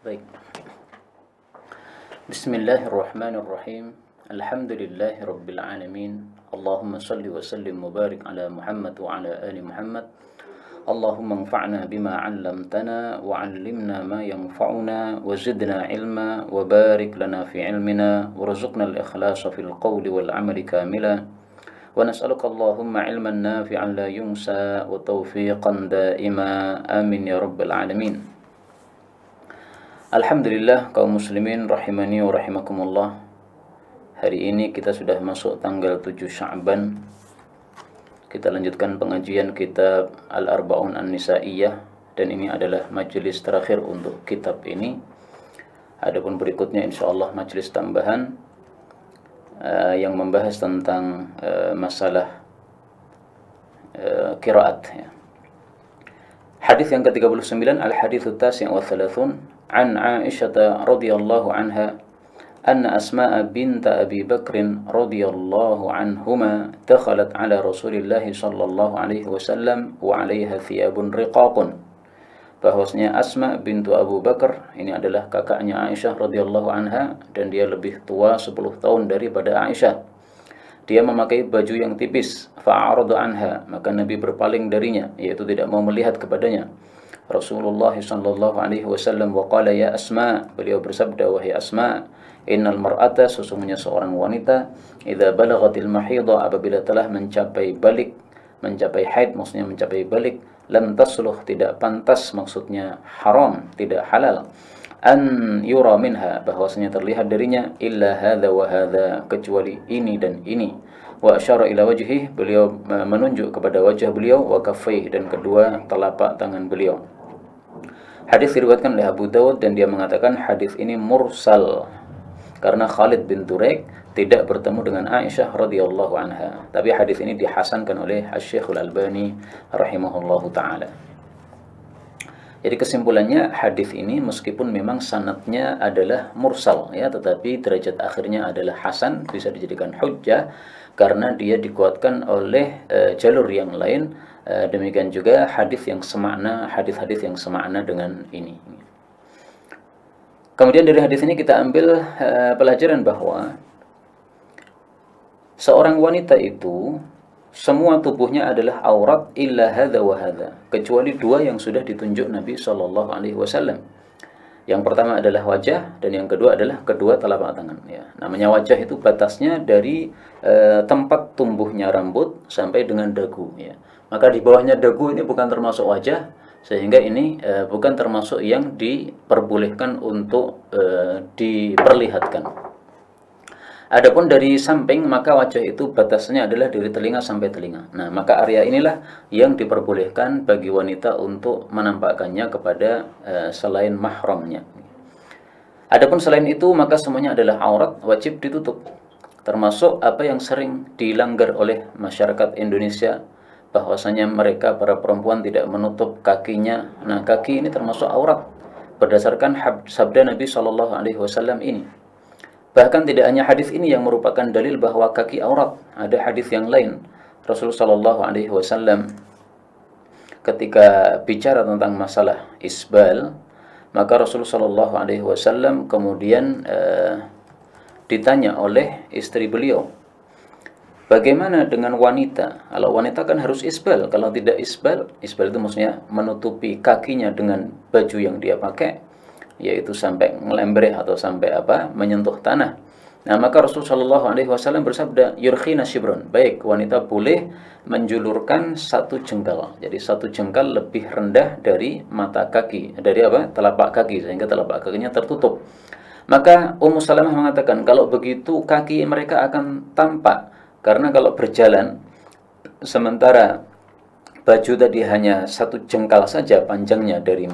Baik. Bismillahirrahmanirrahim. Alhamdulillahirabbil alamin. Allahumma shalli wa sallim mubarik ala Muhammad wa ala ali Muhammad. Allahumma anfa'na bima 'allamtana wa 'allimna ma yanfa'una wa zidna ilma wa barik lana fi ilmina warzuqna al-ikhlasa fil qawli wal 'amali kamila. Wa nas'aluka Allahumma 'ilman nafi'an la yunsa wa tawfiqan da'ima. Amin ya rabbal alamin. Alhamdulillah kaum muslimin rahimani wa rahimakumullah. Hari ini kita sudah masuk tanggal 7 Sya'ban. Kita lanjutkan pengajian kitab Al-Arba'un An-Nisa'iyah, dan ini adalah majelis terakhir untuk kitab ini. Adapun berikutnya insyaallah majelis tambahan yang membahas tentang masalah qiraat ya. Hadis yang ke-39, al-haditsu tasi' wa thalathun an Aisyah radhiyallahu anha anna Asma' bint Abi Bakr radhiyallahu anhuma dakhalat ala Rasulillah sallallahu alaihi wasallam wa 'alaiha thiyabun riqaqun. Bahwasanya Asma' bintu Abu Bakar ini adalah kakaknya Aisyah radhiyallahu anha, dan dia lebih tua 10 tahun daripada Aisyah. Dia memakai baju yang tipis, fa'arada anha, maka Nabi berpaling darinya, yaitu tidak mau melihat kepadanya. Rasulullah sallallahu alaihi wasallam waqala ya Asma, beliau bersabda, wahai Asma, innal mar'ata, sesungguhnya seorang wanita, idza balagatil mahidha, apabila telah mencapai haid, maksudnya mencapai balik, lam tasluh, tidak pantas, maksudnya haram, tidak halal, an yura minha, bahwasanya terlihat darinya, illa hadza wa hadza, kecuali ini dan ini. Wa asyara ila wajhi, beliau menunjuk kepada wajah beliau, wa kaffaihi, dan kedua telapak tangan beliau. Hadis diriwayatkan oleh Abu Dawud, dan dia mengatakan hadis ini mursal karena Khalid bin Turaik tidak bertemu dengan Aisyah radhiyallahu anha. Tapi hadis ini dihasankan oleh Asy-Syaikh Al-Albani rahimahullahu taala. Jadi kesimpulannya, hadis ini meskipun memang sanadnya adalah mursal ya, tetapi derajat akhirnya adalah hasan, bisa dijadikan hujjah karena dia dikuatkan oleh jalur yang lain. Demikian juga hadis-hadis yang semakna dengan ini. Kemudian dari hadis ini kita ambil pelajaran bahwa seorang wanita itu semua tubuhnya adalah aurat illa hadza wa hadza, kecuali dua yang sudah ditunjuk Nabi sallallahu alaihi wasallam. Yang pertama adalah wajah, dan yang kedua adalah kedua telapak tangan ya. Namanya wajah itu batasnya dari tempat tumbuhnya rambut sampai dengan dagu ya. Maka di bawahnya dagu ini bukan termasuk wajah, sehingga ini bukan termasuk yang diperbolehkan untuk diperlihatkan. Adapun dari samping, maka wajah itu batasnya adalah dari telinga sampai telinga. Nah, maka area inilah yang diperbolehkan bagi wanita untuk menampakkannya kepada selain mahramnya. Adapun selain itu, maka semuanya adalah aurat, wajib ditutup. Termasuk apa yang sering dilanggar oleh masyarakat Indonesia, bahwasanya mereka para perempuan tidak menutup kakinya. Nah, kaki ini termasuk aurat berdasarkan sabda Nabi sallallahu alaihi wasallam ini. Bahkan tidak hanya hadis ini yang merupakan dalil bahwa kaki aurat, ada hadis yang lain. Rasulullah sallallahu alaihi wasallam ketika bicara tentang masalah isbal, maka Rasulullah sallallahu alaihi wasallam kemudian ditanya oleh istri beliau, bagaimana dengan wanita? Kalau wanita kan harus isbal, kalau tidak isbal itu maksudnya menutupi kakinya dengan baju yang dia pakai, yaitu sampai ngelembreh atau sampai menyentuh tanah. Nah, maka Rasulullah SAW bersabda, yurkhina shibron, baik, wanita boleh menjulurkan satu jengkal. Jadi satu jengkal lebih rendah dari mata kaki, dari telapak kaki, sehingga telapak kakinya tertutup. Maka Ummu Salamah mengatakan, kalau begitu kaki mereka akan tampak, karena kalau berjalan sementara baju tadi hanya satu jengkal saja panjangnya dari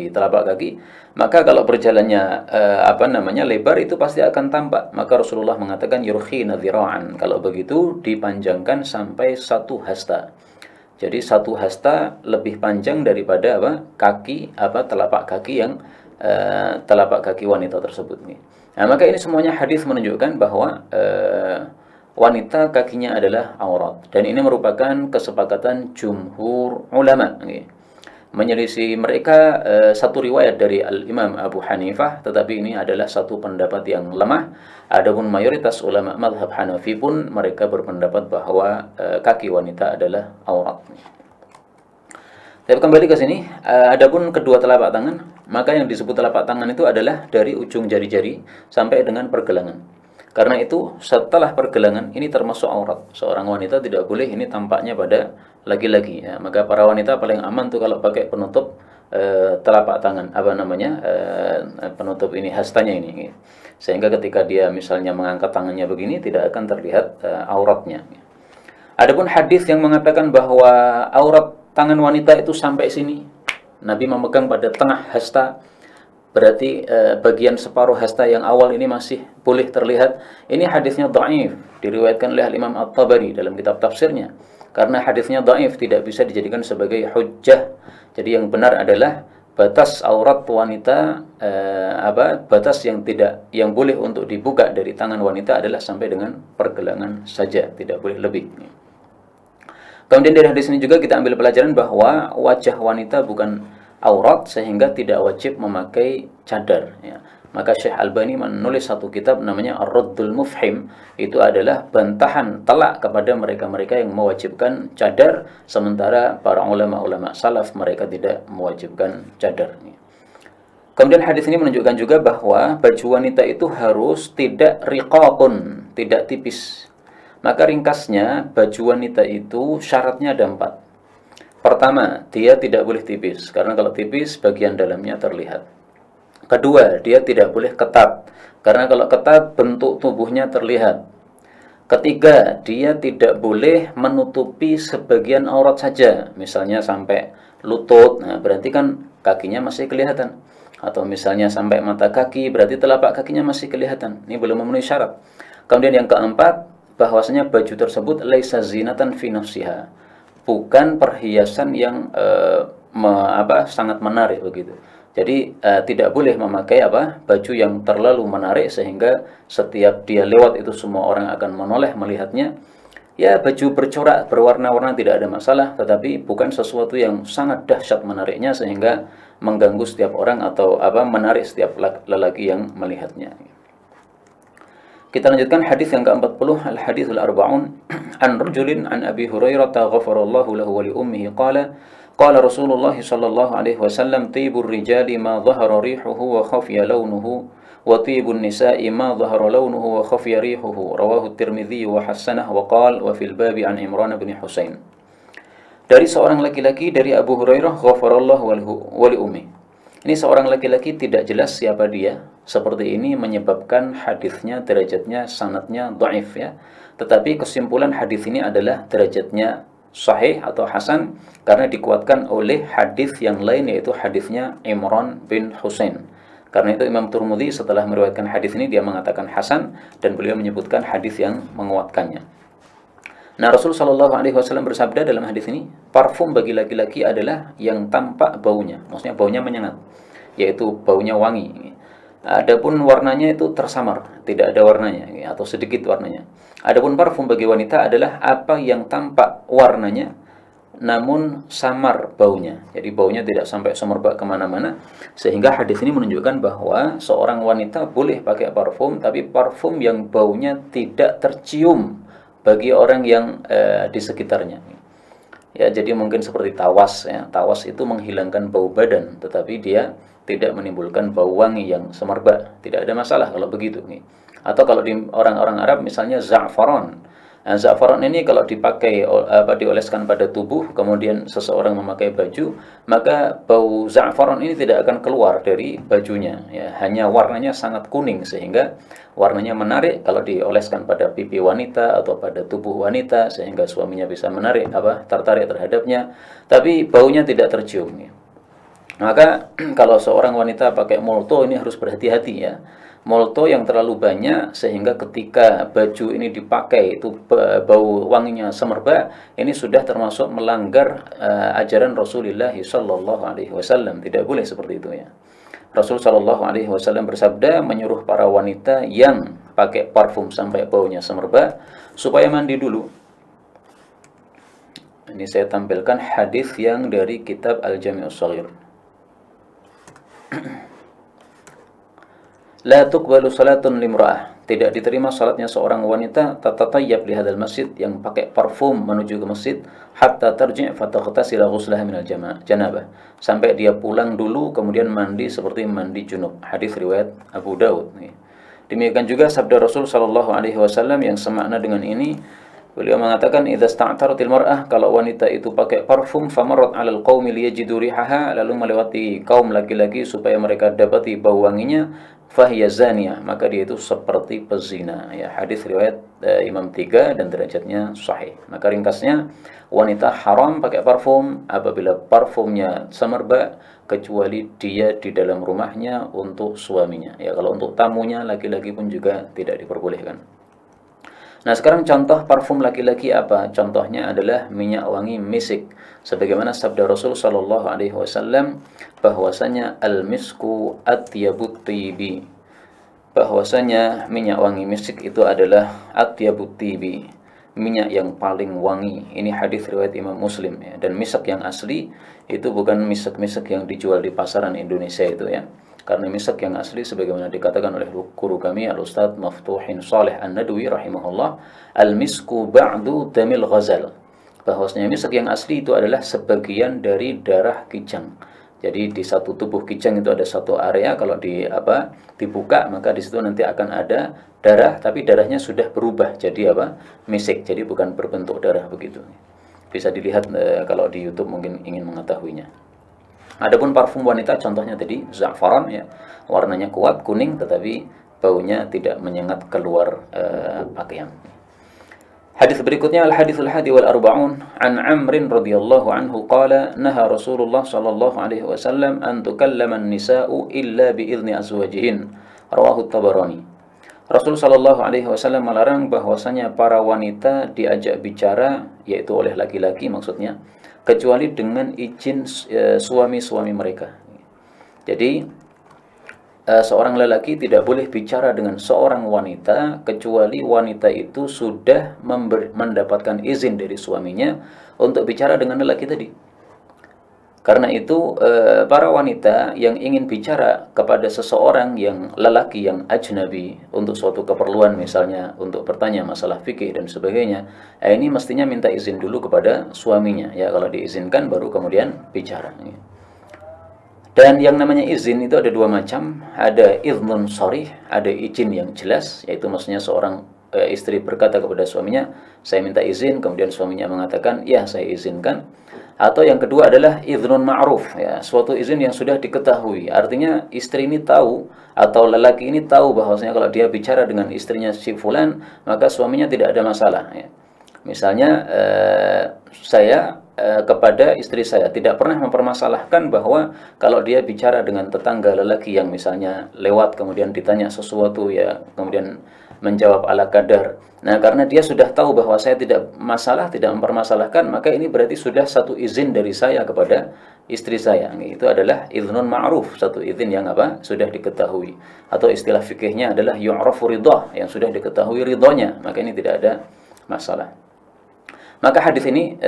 telapak kaki, maka kalau berjalannya lebar itu pasti akan tampak. Maka Rasulullah mengatakan yurkhina dhira'an, kalau begitu dipanjangkan sampai satu hasta. Jadi satu hasta lebih panjang daripada telapak kaki wanita tersebut nih. Nah, maka ini semuanya hadis menunjukkan bahwa wanita kakinya adalah aurat, dan ini merupakan kesepakatan jumhur ulama. Menyelisih mereka satu riwayat dari Al-Imam Abu Hanifah, tetapi ini adalah satu pendapat yang lemah. Adapun mayoritas ulama mazhab Hanafi pun mereka berpendapat bahwa kaki wanita adalah aurat. Tapi kembali ke sini, adapun kedua telapak tangan, maka yang disebut telapak tangan itu adalah dari ujung jari-jari sampai dengan pergelangan. Karena itu setelah pergelangan ini termasuk aurat. Seorang wanita tidak boleh ini tampaknya pada laki-laki. Ya. Maka para wanita paling aman tuh kalau pakai penutup telapak tangan, apa namanya, penutup ini hastanya ini. Sehingga ketika dia misalnya mengangkat tangannya begini tidak akan terlihat auratnya. Adapun hadis yang mengatakan bahwa aurat tangan wanita itu sampai sini, Nabi memegang pada tengah hasta, berarti bagian separuh hasta yang awal ini masih boleh terlihat. Ini hadisnya dhaif, diriwayatkan oleh Imam At-Tabari dalam kitab tafsirnya. Karena hadisnya dhaif tidak bisa dijadikan sebagai hujjah. Jadi yang benar adalah batas aurat wanita, batas yang boleh untuk dibuka dari tangan wanita adalah sampai dengan pergelangan saja, tidak boleh lebih. Kemudian dari hadis ini juga kita ambil pelajaran bahwa wajah wanita bukan aurat sehingga tidak wajib memakai cadar. Ya. Maka Syekh Albani menulis satu kitab namanya Ar-Raddul Mufhim. Itu adalah bantahan telak kepada mereka-mereka yang mewajibkan cadar, sementara para ulama-ulama salaf mereka tidak mewajibkan cadar. Kemudian hadis ini menunjukkan juga bahwa baju wanita itu harus tidak riqaqun, tidak tipis. Maka ringkasnya, baju wanita itu syaratnya ada 4. Pertama, dia tidak boleh tipis, karena kalau tipis bagian dalamnya terlihat. Kedua, dia tidak boleh ketat, karena kalau ketat bentuk tubuhnya terlihat. Ketiga, dia tidak boleh menutupi sebagian aurat saja, misalnya sampai lutut, nah berarti kan kakinya masih kelihatan. Atau misalnya sampai mata kaki, berarti telapak kakinya masih kelihatan. Ini belum memenuhi syarat. Kemudian yang keempat, bahwasanya baju tersebut laisa zinatan fi nafsiha, bukan perhiasan yang sangat menarik begitu. Jadi tidak boleh memakai baju yang terlalu menarik sehingga setiap dia lewat itu semua orang akan menoleh melihatnya. Ya, baju bercorak berwarna-warna tidak ada masalah, tetapi bukan sesuatu yang sangat dahsyat menariknya sehingga mengganggu setiap orang atau menarik setiap lelaki yang melihatnya. Kita lanjutkan hadis yang ke-40, al-haditsul arba'un an rajulin an Abi Hurairah ghafarallahu lahu wa li ummihi qala Rasulullah sallallahu alaihi wasallam tibur rijali ma dhahara rihuhu wa khafiya launuhu wa tibun nisa'i ma dhahara launuhu wa khafiya rihuhu rawahu at-Tirmidzi wa hasanah wa qala wa fil babi an Imran bin Husain. Dari seorang laki-laki dari Abu Hurairah ghafarallahu wa li ummihi. Ini seorang laki-laki tidak jelas siapa dia. Seperti ini menyebabkan hadisnya, derajatnya, sanadnya dhaif ya. Tetapi kesimpulan hadis ini adalah derajatnya sahih atau hasan karena dikuatkan oleh hadis yang lain, yaitu hadisnya Imran bin Husain. Karena itu Imam Tirmidzi setelah meriwayatkan hadis ini dia mengatakan hasan dan beliau menyebutkan hadis yang menguatkannya. Nah, Rasul Shallallahu Alaihi Wasallam bersabda dalam hadis ini, parfum bagi laki-laki adalah yang tampak baunya, maksudnya baunya menyengat, yaitu baunya wangi. Adapun warnanya itu tersamar, tidak ada warnanya atau sedikit warnanya. Adapun parfum bagi wanita adalah apa yang tampak warnanya, namun samar baunya. Jadi baunya tidak sampai semerbak kemana-mana. Sehingga hadis ini menunjukkan bahwa seorang wanita boleh pakai parfum, tapi parfum yang baunya tidak tercium bagi orang yang di sekitarnya. Ya, jadi mungkin seperti tawas ya. Tawas itu menghilangkan bau badan, tetapi dia tidak menimbulkan bau wangi yang semerbak. Tidak ada masalah kalau begitu nih. Atau kalau di orang-orang Arab misalnya za'faron. Nah, za'faron ini kalau dipakai dioleskan pada tubuh, kemudian seseorang memakai baju, maka bau za'faron ini tidak akan keluar dari bajunya ya. Hanya warnanya sangat kuning sehingga warnanya menarik kalau dioleskan pada pipi wanita atau pada tubuh wanita sehingga suaminya bisa tertarik terhadapnya, tapi baunya tidak tercium ya. Maka kalau seorang wanita pakai molto ini harus berhati-hati ya. Molto yang terlalu banyak sehingga ketika baju ini dipakai itu bau wanginya semerbak, ini sudah termasuk melanggar ajaran Rasulullah sallallahu alaihi wasallam. Tidak boleh seperti itu ya. Rasul sallallahu alaihi wasallam bersabda menyuruh para wanita yang pakai parfum sampai baunya semerbak supaya mandi dulu. Ini saya tampilkan hadis yang dari kitab Al-Jami'us Shaghir. La tuqbalu salatun limra'ah. Tidak diterima salatnya seorang wanita tatatayyab li hadzal masjid, yang pakai parfum menuju ke masjid, hatta tarji' fataghtasila ghuslaha minal janabah. Sampai dia pulang dulu kemudian mandi seperti mandi junub. Hadis riwayat Abu Daud. Demikian juga sabda Rasul sallallahu alaihi wasallam yang semakna dengan ini. Beliau mengatakan, idza sta'taratil mar'ah, kalau wanita itu pakai parfum, famarrat 'alal qaumi liyajidu rihaha, lalu melewati kaum laki-laki supaya mereka dapati bau wanginya, fahiya zaniyah, maka dia itu seperti pezina. Ya, hadis riwayat Imam 3 dan derajatnya sahih. Maka ringkasnya, wanita haram pakai parfum apabila parfumnya semerbak, kecuali dia di dalam rumahnya untuk suaminya. Ya, kalau untuk tamunya laki-laki pun juga tidak diperbolehkan. Nah, sekarang contoh parfum laki-laki apa? Contohnya adalah minyak wangi misik. Sebagaimana sabda Rasul sallallahu alaihi wasallam bahwasanya al-misku atyabut tibi. Bahwasanya minyak wangi misik itu adalah atyabut tibi, minyak yang paling wangi. Ini hadis riwayat Imam Muslim ya. Dan misik yang asli itu bukan misik-misik yang dijual di pasaran Indonesia itu ya. Karena misik yang asli sebagaimana dikatakan oleh guru kami Al-Ustaz Maftuhin Saleh An-Nadwi rahimahullah, al-misku ba'du damil ghazal. Bahwasanya misik yang asli itu adalah sebagian dari darah kijang. Jadi di satu tubuh kijang itu ada satu area, kalau dibuka maka di situ nanti akan ada darah, tapi darahnya sudah berubah jadi misik. Jadi bukan berbentuk darah begitu. Bisa dilihat kalau di YouTube mungkin ingin mengetahuinya. Adapun parfum wanita contohnya tadi za'faran ya, warnanya kuat kuning tetapi baunya tidak menyengat keluar pakaian. Hadis berikutnya al-haditsul hadi wal arba'un an Amr radhiyallahu anhu qala naha Rasulullah sallallahu alaihi wasallam an tukallama an-nisa'u illa bi idzni azwajihin, rawahu Tabarani. Rasul sallallahu alaihi wasallam melarang bahwasanya para wanita diajak bicara, yaitu oleh laki-laki maksudnya, kecuali dengan izin suami-suami mereka. Jadi seorang lelaki tidak boleh bicara dengan seorang wanita kecuali wanita itu sudah mendapatkan izin dari suaminya untuk bicara dengan lelaki tadi. Karena itu para wanita yang ingin bicara kepada seseorang yang lelaki yang ajnabi untuk suatu keperluan, misalnya untuk bertanya masalah fikih dan sebagainya, ini mestinya minta izin dulu kepada suaminya ya. Kalau diizinkan baru kemudian bicara. Dan yang namanya izin itu ada dua macam, ada idznun sharih, ada izin yang jelas, yaitu maksudnya seorang istri berkata kepada suaminya, saya minta izin, kemudian suaminya mengatakan, ya saya izinkan. Atau yang kedua adalah idznun ma'ruf ya, suatu izin yang sudah diketahui. Artinya istri ini tahu atau lelaki ini tahu bahwasanya kalau dia bicara dengan istrinya si fulan, maka suaminya tidak ada masalah ya. Misalnya saya kepada istri saya tidak pernah mempermasalahkan bahwa kalau dia bicara dengan tetangga lelaki yang misalnya lewat kemudian ditanya sesuatu ya, kemudian menjawab ala kadar. Nah, karena dia sudah tahu bahwa saya tidak masalah, tidak mempermasalahkan, maka ini berarti sudah satu izin dari saya kepada istri saya. Itu adalah idznun ma'ruf, satu izin yang sudah diketahui. Atau istilah fikihnya adalah yu'rafu ridhah, yang sudah diketahui ridhonya, maka ini tidak ada masalah. Maka hadis ini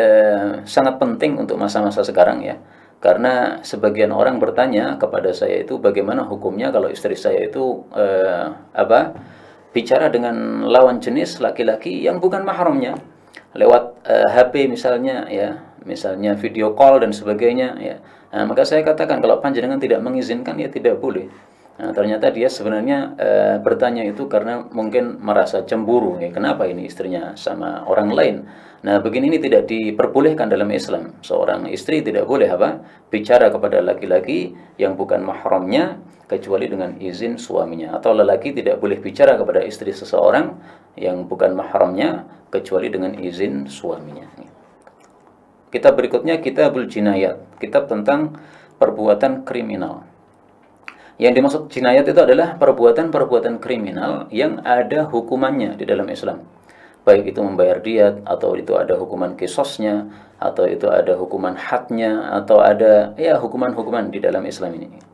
sangat penting untuk masa-masa sekarang ya. Karena sebagian orang bertanya kepada saya itu bagaimana hukumnya kalau istri saya itu bicara dengan lawan jenis laki-laki yang bukan mahramnya lewat HP misalnya ya, misalnya video call dan sebagainya ya. Nah, maka saya katakan kalau panjenengan tidak mengizinkan ya tidak boleh. Nah, ternyata dia sebenarnya bertanya itu karena mungkin merasa cemburu ya, kenapa ini istrinya sama orang lain. Nah, begini ini tidak diperbolehkan dalam Islam. Seorang istri tidak boleh bicara kepada laki-laki yang bukan mahramnya kecuali dengan izin suaminya, atau lelaki tidak boleh bicara kepada istri seseorang yang bukan mahramnya kecuali dengan izin suaminya. Kitab berikutnya Kitabul Jinayat, kitab tentang perbuatan kriminal. Yang dimaksud jinayat itu adalah perbuatan-perbuatan kriminal yang ada hukumannya di dalam Islam. Baik itu membayar diat, atau itu ada hukuman qisasnya, atau itu ada hukuman hadnya, atau ada ya hukuman-hukuman di dalam Islam ini.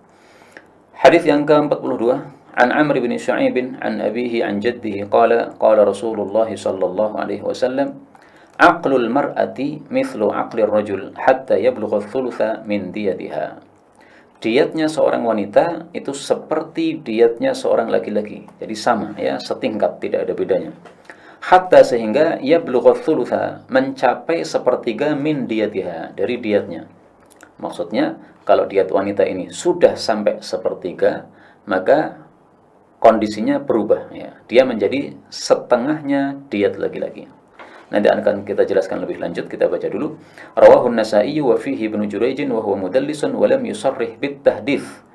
Hadis yang ke-42, an Amr bin Shu'aib an abihi an jaddihi qala qala Rasulullah sallallahu alaihi wasallam aqlul mar'ati mithlu aqlir rajul hatta yablugha thulutha min diyatiha. Diatnya seorang wanita itu seperti diatnya seorang laki-laki. Jadi sama ya, setingkat, tidak ada bedanya. Hatta sehingga yablugha thulutha, mencapai sepertiga min diyatiha, dari diatnya. Maksudnya kalau diat wanita ini sudah sampai sepertiga, maka kondisinya berubah ya. Dia menjadi setengahnya diat laki-laki. Nanti akan kita jelaskan lebih lanjut, kita baca dulu. Rawahun Nasa'i wa fihi Ibnu Jurayj wa huwa mudallisun wa lam yusarrih bit tahdits.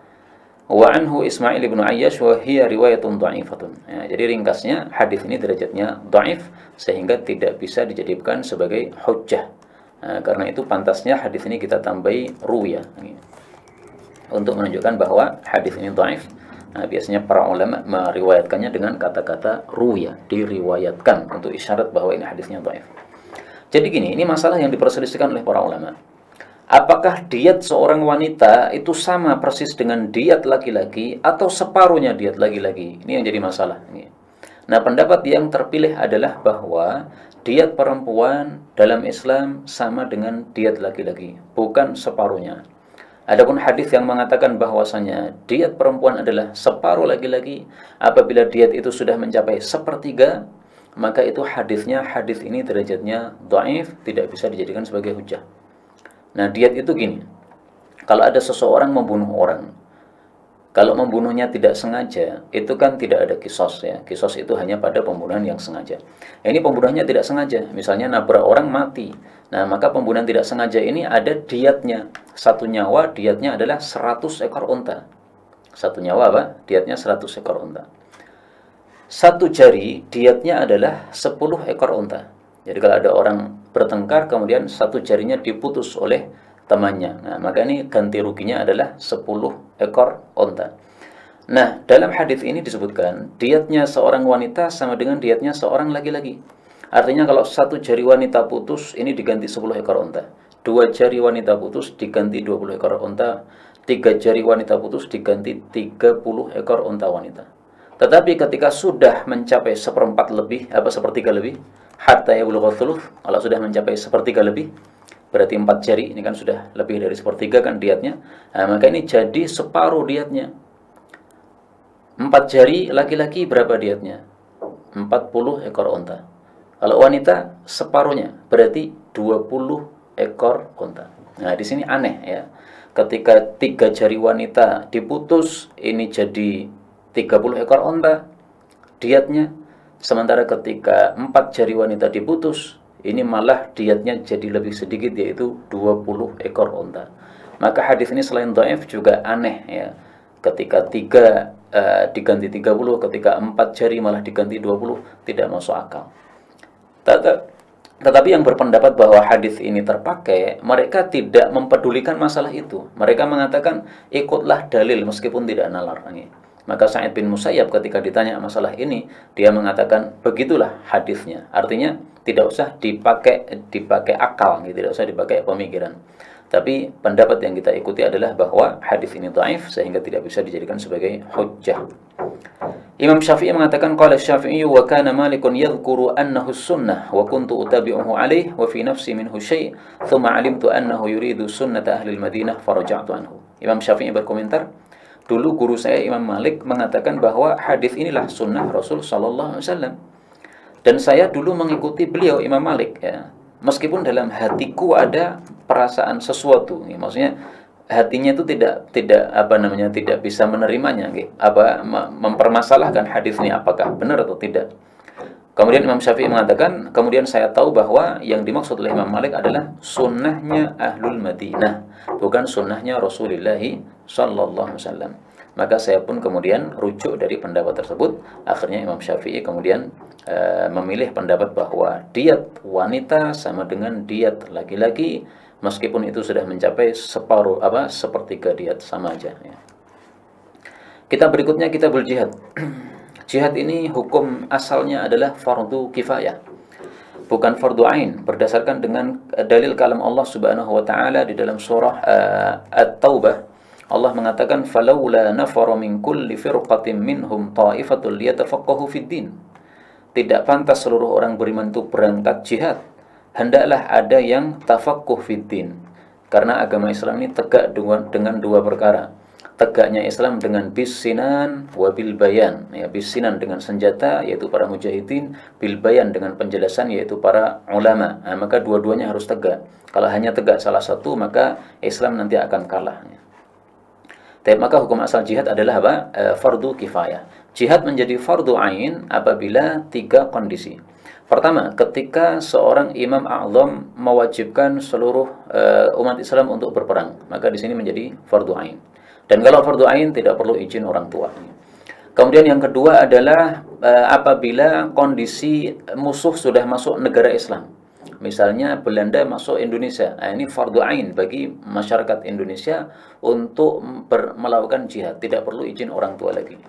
Wa anhu Ismail ibnu Ayyash wa hiya riwayatun dha'ifatun. Ya, jadi ringkasnya hadis ini derajatnya dhaif sehingga tidak bisa dijadikan sebagai hujjah. Karena itu pantasnya hadis ini kita tambahi ruya untuk menunjukkan bahwa hadis ini dhaif. Biasanya para ulama meriwayatkannya dengan kata-kata ruya, diriwayatkan, untuk isyarat bahwa ini hadisnya dhaif. Jadi gini, ini masalah yang diperselisihkan oleh para ulama. Apakah diat seorang wanita itu sama persis dengan diat laki-laki atau separuhnya diat laki-laki? Ini yang jadi masalah. Nah, pendapat yang terpilih adalah bahwa diat perempuan dalam Islam sama dengan diat laki-laki, bukan separuhnya. Adapun hadis yang mengatakan bahwasanya diat perempuan adalah separuh laki-laki, apabila diat itu sudah mencapai sepertiga, maka itu hadis ini derajatnya dhaif, tidak bisa dijadikan sebagai hujjah. Nah, diat itu gini. Kalau ada seseorang membunuh orang, kalau membunuhnya tidak sengaja, itu kan tidak ada kisos ya. Kisos itu hanya pada pembunuhan yang sengaja. Ini pembunuhannya tidak sengaja, misalnya nabrak orang mati. Nah, maka pembunuhan tidak sengaja ini ada diatnya. Satu nyawa diatnya adalah 100 ekor unta. Satu nyawa apa? Diatnya 100 ekor unta. Satu jari diatnya adalah 10 ekor unta. Jadi kalau ada orang bertengkar kemudian satu jarinya diputus oleh temannya, nah maka ini ganti ruginya adalah 10 ekor unta. Nah, dalam hadis ini disebutkan diatnya seorang wanita sama dengan diatnya seorang laki-laki. Artinya kalau satu jari wanita putus, ini diganti 10 ekor unta. Dua jari wanita putus diganti 20 ekor unta. Tiga jari wanita putus diganti 30 ekor unta wanita. Tetapi ketika sudah mencapai seperempat lebih, sepertiga lebih, hatta yablugha thuluth, kalau sudah mencapai sepertiga lebih, berarti 4 jari, ini kan sudah lebih dari sepertiga kan diatnya. Nah, maka ini jadi separuh diatnya. 4 jari laki-laki berapa diatnya? 40 ekor unta. Kalau wanita separuhnya, berarti 20 ekor unta. Nah, di sini aneh ya. Ketika 3 jari wanita diputus, ini jadi 30 ekor unta diatnya. Sementara ketika 4 jari wanita diputus, ini malah diatnya jadi lebih sedikit, yaitu 20 ekor unta. Maka hadis ini selain dhaif juga aneh ya. Ketika 3 diganti 30, ketika 4 jari malah diganti 20, tidak masuk akal. Tetapi yang berpendapat bahwa hadis ini terpakai, mereka tidak mempedulikan masalah itu. Mereka mengatakan ikutlah dalil meskipun tidak nalar. Maka Sa'id bin Musayyab ketika ditanya masalah ini, dia mengatakan begitulah hadisnya. Artinya tidak usah dipakai akal, tidak usah dipakai pemikiran. Tapi pendapat yang kita ikuti adalah bahwa hadis ini dhaif sehingga tidak bisa dijadikan sebagai hujjah. Imam Syafi'i mengatakan qala Syafi'i wa kana Malikun yadhkuru annahu sunnah wa kuntu utabi'uhu alayhi wa fi nafsi minhu syai' thumma 'alimtu annahu yuridu sunnata ahli al-Madinah faraja'tu anhu. Imam Syafi'i berkomentar, dulu guru saya Imam Malik mengatakan bahwa hadis inilah sunnah Rasul sallallahu alaihi wasallam. Dan saya dulu mengikuti beliau Imam Malik ya. Meskipun dalam hatiku ada perasaan sesuatu, ya, maksudnya hatinya itu tidak bisa menerimanya, mempermasalahkan hadis ini apakah benar atau tidak. Kemudian Imam Syafi'i mengatakan, kemudian saya tahu bahwa yang dimaksud oleh Imam Malik adalah sunnahnya Ahlul Madinah, bukan sunnahnya Rasulullah sallallahu alaihi wasallam. Maka saya pun kemudian rujuk dari pendapat tersebut. Akhirnya Imam Syafi'i kemudian memilih pendapat bahwa diat wanita sama dengan diat laki-laki, meskipun itu sudah mencapai sepertiga diat, sama aja ya. Kita berikutnya kitabul jihad. Jihad ini hukum asalnya adalah fardu kifayah, bukan fardu ain, berdasarkan dengan dalil kalam Allah Subhanahu wa taala di dalam surah At-Taubah. Allah mengatakan falaula nafara min kulli firqatin minhum ta'ifatul liyatafaqahu fid din. Tidak pantas seluruh orang beriman itu berangkat jihad hendaklah ada yang tafaqquh fiddin. Karena agama Islam ini tegak dengan dua perkara. Tegaknya Islam dengan bisinan wa bil bayan, ya, bisinan dengan senjata yaitu para mujahidin, bil bayan dengan penjelasan yaitu para ulama. Nah, maka dua-duanya harus tegak. Kalau hanya tegak salah satu maka Islam nanti akan kalah. Tapi maka hukum asal jihad adalah apa? Fardu kifayah. Jihad menjadi fardu ain apabila tiga kondisi. Pertama, ketika seorang imam a'zam mewajibkan seluruh umat Islam untuk berperang, maka di sini menjadi fardu ain. Dan kalau fardu ain tidak perlu izin orang tua. Kemudian yang kedua adalah apabila kondisi musuh sudah masuk negara Islam. Misalnya Belanda masuk Indonesia. Nah, ini fardu ain bagi masyarakat Indonesia untuk melakukan jihad, tidak perlu izin orang tua lagi.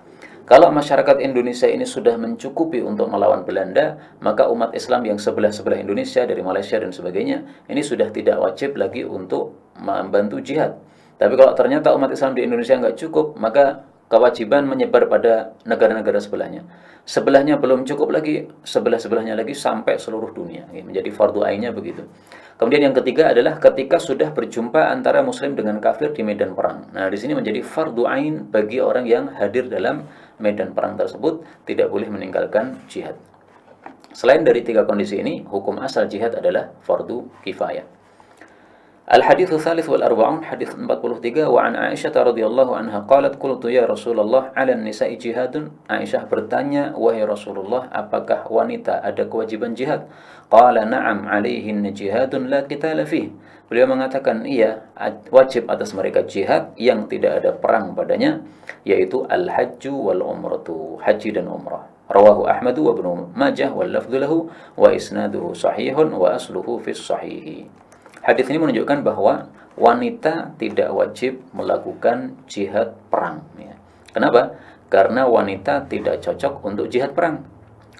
Kalau masyarakat Indonesia ini sudah mencukupi untuk melawan Belanda, maka umat Islam yang sebelah-sebelah Indonesia dari Malaysia dan sebagainya, ini sudah tidak wajib lagi untuk membantu jihad. Tapi kalau ternyata umat Islam di Indonesia nggak cukup, maka kewajiban menyebar pada negara-negara sebelahnya. Sebelahnya belum cukup lagi, sebelah-sebelahnya lagi sampai seluruh dunia. Menjadi fardu ainnya begitu. Kemudian yang ketiga adalah ketika sudah berjumpa antara muslim dengan kafir di medan perang. Nah, di sini menjadi fardu ain bagi orang yang hadir dalam medan perang tersebut, tidak boleh meninggalkan jihad. Selain dari tiga kondisi ini, hukum asal jihad adalah fardu kifayah. Al-haditsu tsalits wal arba'un, hadits 43, wa an Aisyah radhiyallahu anha qalat qultu ya Rasulullah 'alan nisa'i jihadun. Aisyah bertanya, wahai Rasulullah, apakah wanita ada kewajiban jihad? Qala na'am 'alaihinna jihadun la qitala fih. Beliau mengatakan, iya, wajib atas mereka jihad yang tidak ada perang padanya, yaitu al-hajju wal umratu, haji dan umrah. Rawahu Ahmad wa Ibnu Majah wal lafdhu lahu wa isnaduhu sahihun wa asluhu fis sahih. Hadis ini menunjukkan bahwa wanita tidak wajib melakukan jihad perang. Ya. Kenapa? Karena wanita tidak cocok untuk jihad perang.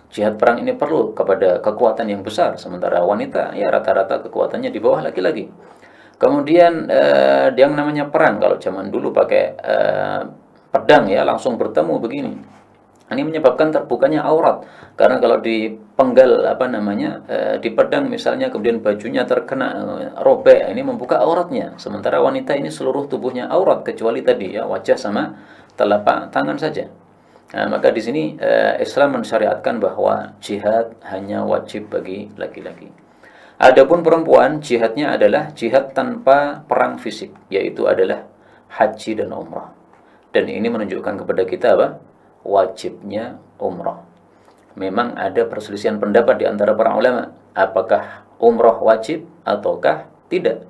Jihad perang ini perlu kepada kekuatan yang besar, sementara wanita ya rata-rata kekuatannya di bawah laki-laki. Kemudian yang namanya perang, kalau zaman dulu pakai pedang ya langsung bertemu begini. Ini menyebabkan terbukanya aurat, karena kalau dipenggal di pedang misalnya, kemudian bajunya terkena robek, ini membuka auratnya. Sementara wanita ini seluruh tubuhnya aurat kecuali tadi ya wajah sama telapak tangan saja. Nah, maka di sini Islam mensyariatkan bahwa jihad hanya wajib bagi laki-laki. Adapun perempuan, jihadnya adalah jihad tanpa perang fisik, yaitu adalah haji dan umrah. Dan ini menunjukkan kepada kita apa? Wajibnya umrah. Memang ada perselisihan pendapat di antara para ulama, apakah umrah wajib ataukah tidak.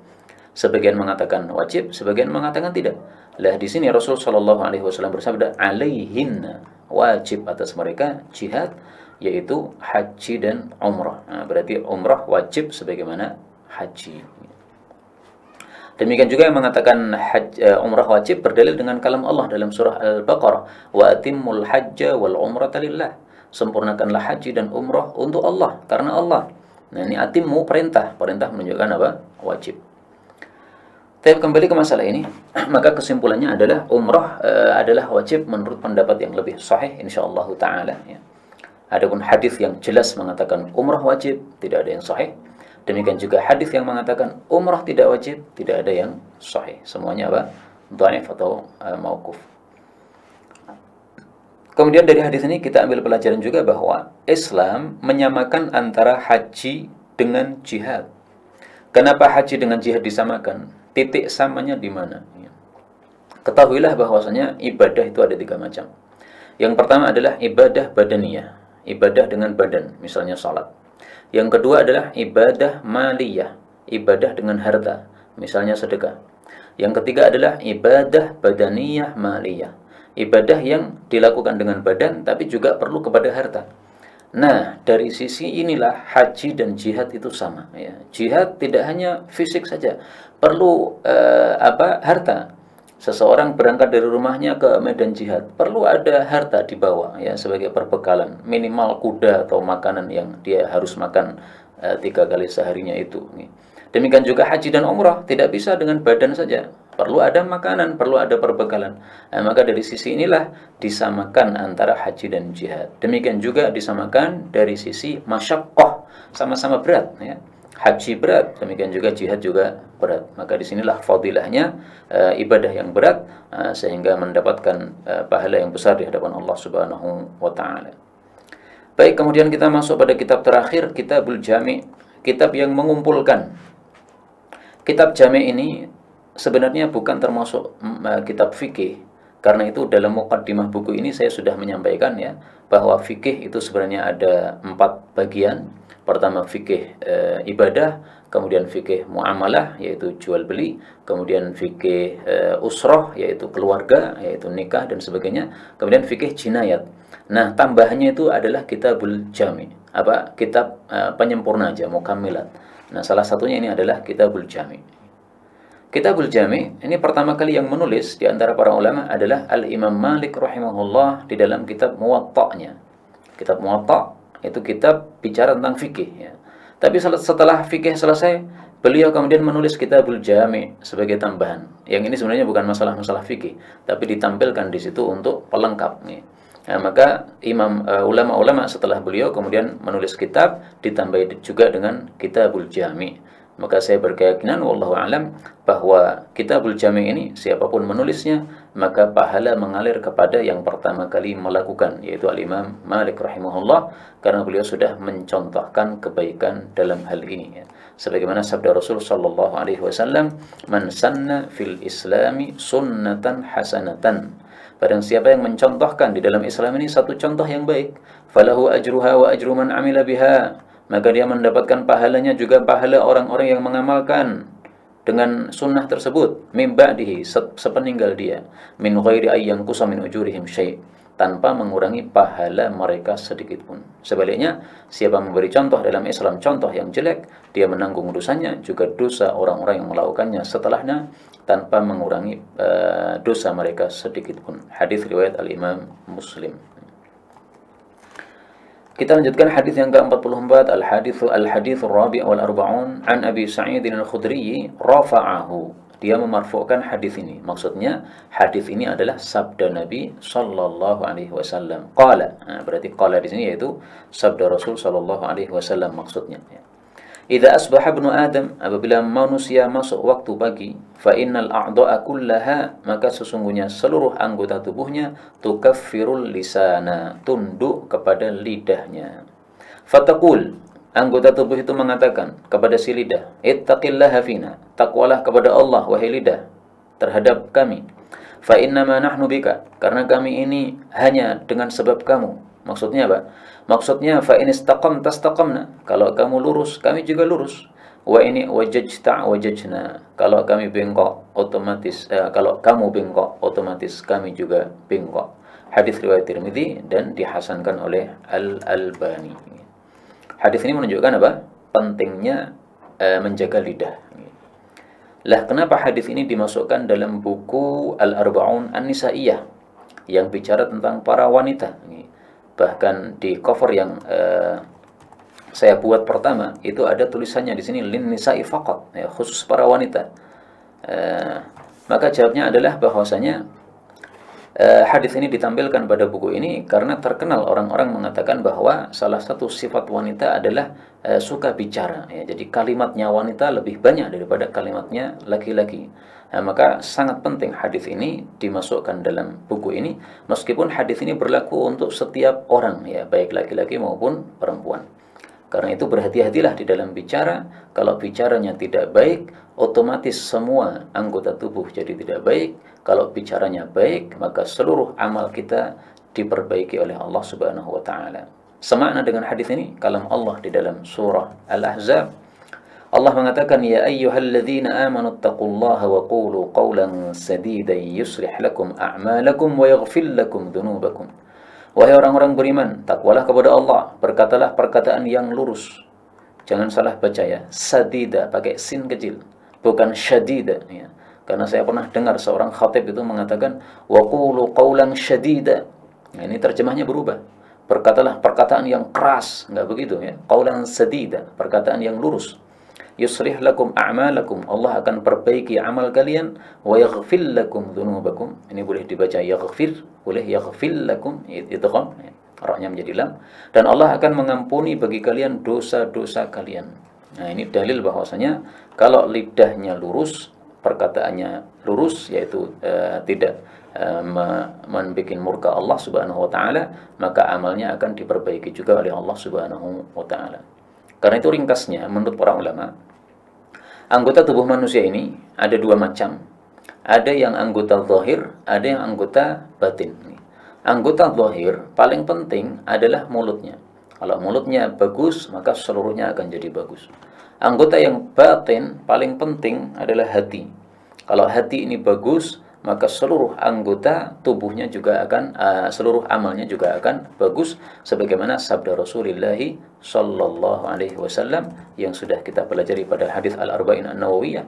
Sebagian mengatakan wajib, sebagian mengatakan tidak. Lah di sini Rasul Shallallahu Alaihi Wasallam bersabda, alaihinna, wajib atas mereka jihad, yaitu haji dan umrah. Nah, berarti umrah wajib sebagaimana haji. Demikian juga yang mengatakan umrah wajib berdalil dengan kalam Allah dalam surah Al-Baqarah, wa atimmul hajja wal umrata lillah. Sempurnakanlah haji dan umrah untuk Allah, karena Allah. Nah, ini atimmu perintah menunjukkan apa? Wajib. Tapi kembali ke masalah ini, maka kesimpulannya adalah umrah adalah wajib menurut pendapat yang lebih sahih insyaallah taala ya. Adapun hadis yang jelas mengatakan umrah wajib, tidak ada yang sahih. Demikian juga hadis yang mengatakan umrah tidak wajib, tidak ada yang sahih. Semuanya apa? Dhaif atau mauquf. Kemudian dari hadis ini kita ambil pelajaran juga bahwa Islam menyamakan antara haji dengan jihad. Kenapa haji dengan jihad disamakan? Titik samanya di mana? Ketahuilah bahwasanya ibadah itu ada 3 macam. Yang pertama adalah ibadah badaniyah, ibadah dengan badan, misalnya salat. Yang kedua adalah ibadah maliyah, ibadah dengan harta, misalnya sedekah. Yang ketiga adalah ibadah badaniyah maliyah, ibadah yang dilakukan dengan badan tapi juga perlu kepada harta. Nah, dari sisi inilah haji dan jihad itu sama ya. Jihad tidak hanya fisik saja, perlu harta. Seseorang berangkat dari rumahnya ke medan jihad, perlu ada harta dibawa ya sebagai perbekalan, minimal kuda atau makanan yang dia harus makan 3 kali seharinya itu. Demikian juga haji dan umrah, tidak bisa dengan badan saja, perlu ada makanan, perlu ada perbekalan. Nah, maka dari sisi inilah disamakan antara haji dan jihad. Demikian juga disamakan dari sisi masyaqqah, sama-sama berat ya. haji berat, demikian juga jihad juga berat. Maka disinilah fadilahnya ibadah yang berat, sehingga mendapatkan pahala yang besar di hadapan Allah Subhanahu wa taala. Baik, kemudian kita masuk pada kitab terakhir, Kitabul Jami', kitab yang mengumpulkan. Kitab Jami' ini sebenarnya bukan termasuk kitab fikih. Karena itu dalam muqaddimah buku ini saya sudah menyampaikan ya, bahwa fikih itu sebenarnya ada 4 bagian. Pertama fikih ibadah, kemudian fikih muamalah yaitu jual beli, kemudian fikih usroh yaitu keluarga, yaitu nikah dan sebagainya, kemudian fikih jinayat. Nah, tambahannya itu adalah Kitabul Jami', kitab penyempurna aja, mukammilat. Nah, salah satunya ini adalah Kitabul Jami'. Kitabul Jami' ini pertama kali yang menulis di antara para ulama adalah Al-Imam Malik rahimahullah di dalam kitab Muwatta'nya. Kitab Muwatta' itu kitab bicara tentang fikih ya. Tapi setelah fikih selesai, beliau kemudian menulis Kitabul Jami' sebagai tambahan. Yang ini sebenarnya bukan masalah-masalah fikih, tapi ditampilkan di situ untuk pelengkap nih. Nah, maka ulama-ulama setelah beliau kemudian menulis kitab ditambah juga dengan Kitabul Jami'. Maka saya berkeyakinan wallahu alam bahwa Kitabul Jami' ini siapapun menulisnya maka pahala mengalir kepada yang pertama kali melakukan, yaitu Al-Imam Malik rahimahullah, karena beliau sudah mencontohkan kebaikan dalam hal ini ya. Sebagaimana sabda Rasul sallallahu alaihi wasallam, "Man sanna fil islami sunnatan hasanatan." Barang siapa yang mencontohkan di dalam Islam ini satu contoh yang baik, falahu ajruha wa ajru man amila biha, maka dia mendapatkan pahalanya juga pahala orang-orang yang mengamalkan dengan sunnah tersebut, min ba'dihi, sepeninggal dia, min ghairi ayyan kusa min ujurihim syai', tanpa mengurangi pahala mereka sedikit pun. Sebaliknya, siapa memberi contoh dalam Islam contoh yang jelek, dia menanggung dosanya juga dosa orang-orang yang melakukannya setelahnya tanpa mengurangi dosa mereka sedikit pun. Hadis riwayat Al-Imam Muslim. Kita lanjutkan hadis yang ke-44, al-hadits ar-rabi' wal arba'un an Abi Sa'id al-Khudri rafa'ahu. Dia memarfu'kan hadis ini. Maksudnya hadis ini adalah sabda Nabi sallallahu alaihi wasallam. Qala. Nah, berarti qala di sini yaitu sabda Rasul sallallahu alaihi wasallam maksudnya ya. Idza asbaha ibnu Adam, apabila manusia masuk waktu pagi, fa innal a'dha'a kullaha, maka sesungguhnya seluruh anggota tubuhnya tukaffirul lisana, tunduk kepada lidahnya. Fataqul, anggota tubuh itu mengatakan kepada si lidah, ittaqillaha fina, takwalah kepada Allah wahai lidah terhadap kami. Fa innama nahnu bika, karena kami ini hanya dengan sebab kamu. Maksudnya apa? Maksudnya fa in istaqamta istaqamna, kalau kamu lurus kami juga lurus. Wa ini wajajta wajajna, kalau kami bengkok otomatis kalau kamu bengkok otomatis kami juga bengkok. Hadis riwayat Tirmidzi dan dihasankan oleh Al-Albani. Hadis ini menunjukkan apa? Pentingnya menjaga lidah. Lah, kenapa hadis ini dimasukkan dalam buku Al-Arba'un An-Nisaiyah yang bicara tentang para wanita? Bahkan di cover yang saya buat pertama itu ada tulisannya di sini lin nisa'i faqat, ya, khusus para wanita. Maka jawabnya adalah bahwasanya hadis ini ditampilkan pada buku ini karena terkenal orang-orang mengatakan bahwa salah satu sifat wanita adalah suka bicara ya. Jadi kalimatnya wanita lebih banyak daripada kalimatnya laki-laki. Nah, maka sangat penting hadis ini dimasukkan dalam buku ini, meskipun hadis ini berlaku untuk setiap orang ya, baik laki-laki maupun perempuan. Karena itu berhati-hatilah di dalam bicara. Kalau bicaranya tidak baik, otomatis semua anggota tubuh jadi tidak baik. Kalau bicaranya baik, maka seluruh amal kita diperbaiki oleh Allah Subhanahu wa taala. Semakna dengan hadis ini kalam Allah di dalam surah Al-Ahzab. Allah mengatakan, ya ayyuhalladzina amanu taqullaha wa qulu qawlan sadidan yuslih lakum a'malakum wa yaghfir lakum dhunubakum. Wahai orang-orang beriman, takwalah kepada Allah, berkatalah perkataan yang lurus. Jangan salah baca ya, sadida pakai sin kecil, bukan syadida ya. Karena saya pernah dengar seorang khatib itu mengatakan wa qulu qawlan syadida. Nah, ini terjemahnya berubah. Berkatalah perkataan yang keras, enggak begitu ya. Qawlan sadida, perkataan yang lurus. Yuslih lakum a'malakum, Allah akan perbaiki amal kalian, wa yaghfir lakum dzunubakum. Ini boleh dibaca yaghfir, boleh yaghfir lakum, idgham, ra-nya menjadi lam, dan Allah akan mengampuni bagi kalian dosa-dosa kalian. Nah, ini dalil bahwasanya kalau lidahnya lurus, perkataannya lurus, yaitu tidak membuat murka Allah Subhanahu wa taala, maka amalnya akan diperbaiki juga oleh Allah Subhanahu wa taala. Karena itu ringkasnya menurut para ulama, anggota tubuh manusia ini ada dua macam. Ada yang anggota zahir, ada yang anggota batin. Anggota zahir paling penting adalah mulutnya. Kalau mulutnya bagus, maka seluruhnya akan jadi bagus. Anggota yang batin paling penting adalah hati. Kalau hati ini bagus, maka seluruh anggota tubuhnya juga akan, seluruh amalnya juga akan bagus, sebagaimana sabda Rasulullah sallallahu alaihi wasallam yang sudah kita pelajari pada hadis Al-Arba'in An-Nawawiyah.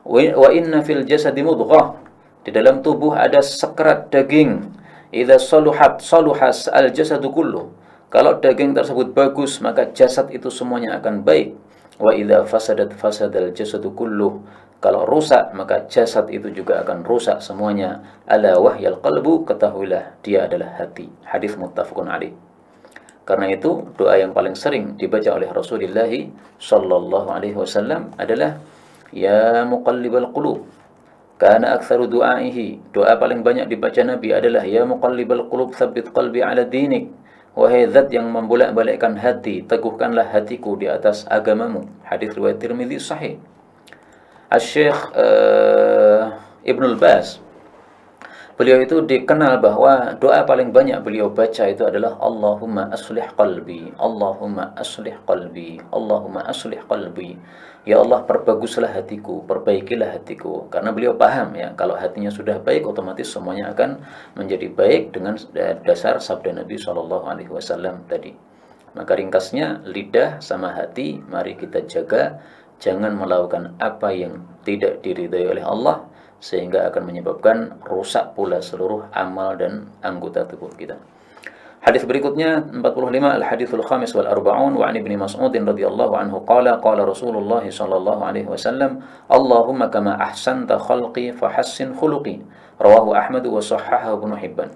Wa inna fil jasadi mudghah. Di dalam tubuh ada sekerat daging. Idza saluhat saluhas al-jasadu kullu. Kalau daging tersebut bagus, maka jasad itu semuanya akan baik. Wa idza fasadat fasadal jasadu kullu. Kalau rusak, maka jasad itu juga akan rusak semuanya. Ala wahyal qalbu, ketahuilah dia adalah hati. Hadis muttafaqun alaih. Karena itu doa yang paling sering dibaca oleh Rasulullah sallallahu alaihi wasallam adalah ya muqallibal qulub. Karena aktsaru du'aihi, doa paling banyak dibaca Nabi adalah ya muqallibal qulub tsabbit qalbi ala dinik. Wahai zat yang membolak-balikkan hati, teguhkanlah hatiku di atas agamamu. Hadis riwayat Tirmidzi sahih. Asy-Syaikh Ibnul Baz, beliau itu dikenal bahwa doa paling banyak beliau baca itu adalah Allahumma aslih qalbi, Allahumma aslih qalbi, Allahumma aslih qalbi. Ya Allah, perbaguslah hatiku, perbaikilah hatiku. Karena beliau paham ya, kalau hatinya sudah baik, otomatis semuanya akan menjadi baik dengan dasar sabda Nabi Shallallahu alaihi wasallam tadi. Maka ringkasnya, lidah sama hati mari kita jaga. Jangan melakukan apa yang tidak diridhai oleh Allah, sehingga akan menyebabkan rusak pula seluruh amal dan anggota tubuh kita. Hadis berikutnya 45, al-hadithul khamis wal arba'un wa 'an Ibnu Mas'ud radhiyallahu anhu qala qala Rasulullah sallallahu alaihi wasallam Allahumma kama ahsanta khalqi fahassin khuluqi. Rawahu Ahmad wa shahhahahu Ibnu Hibban.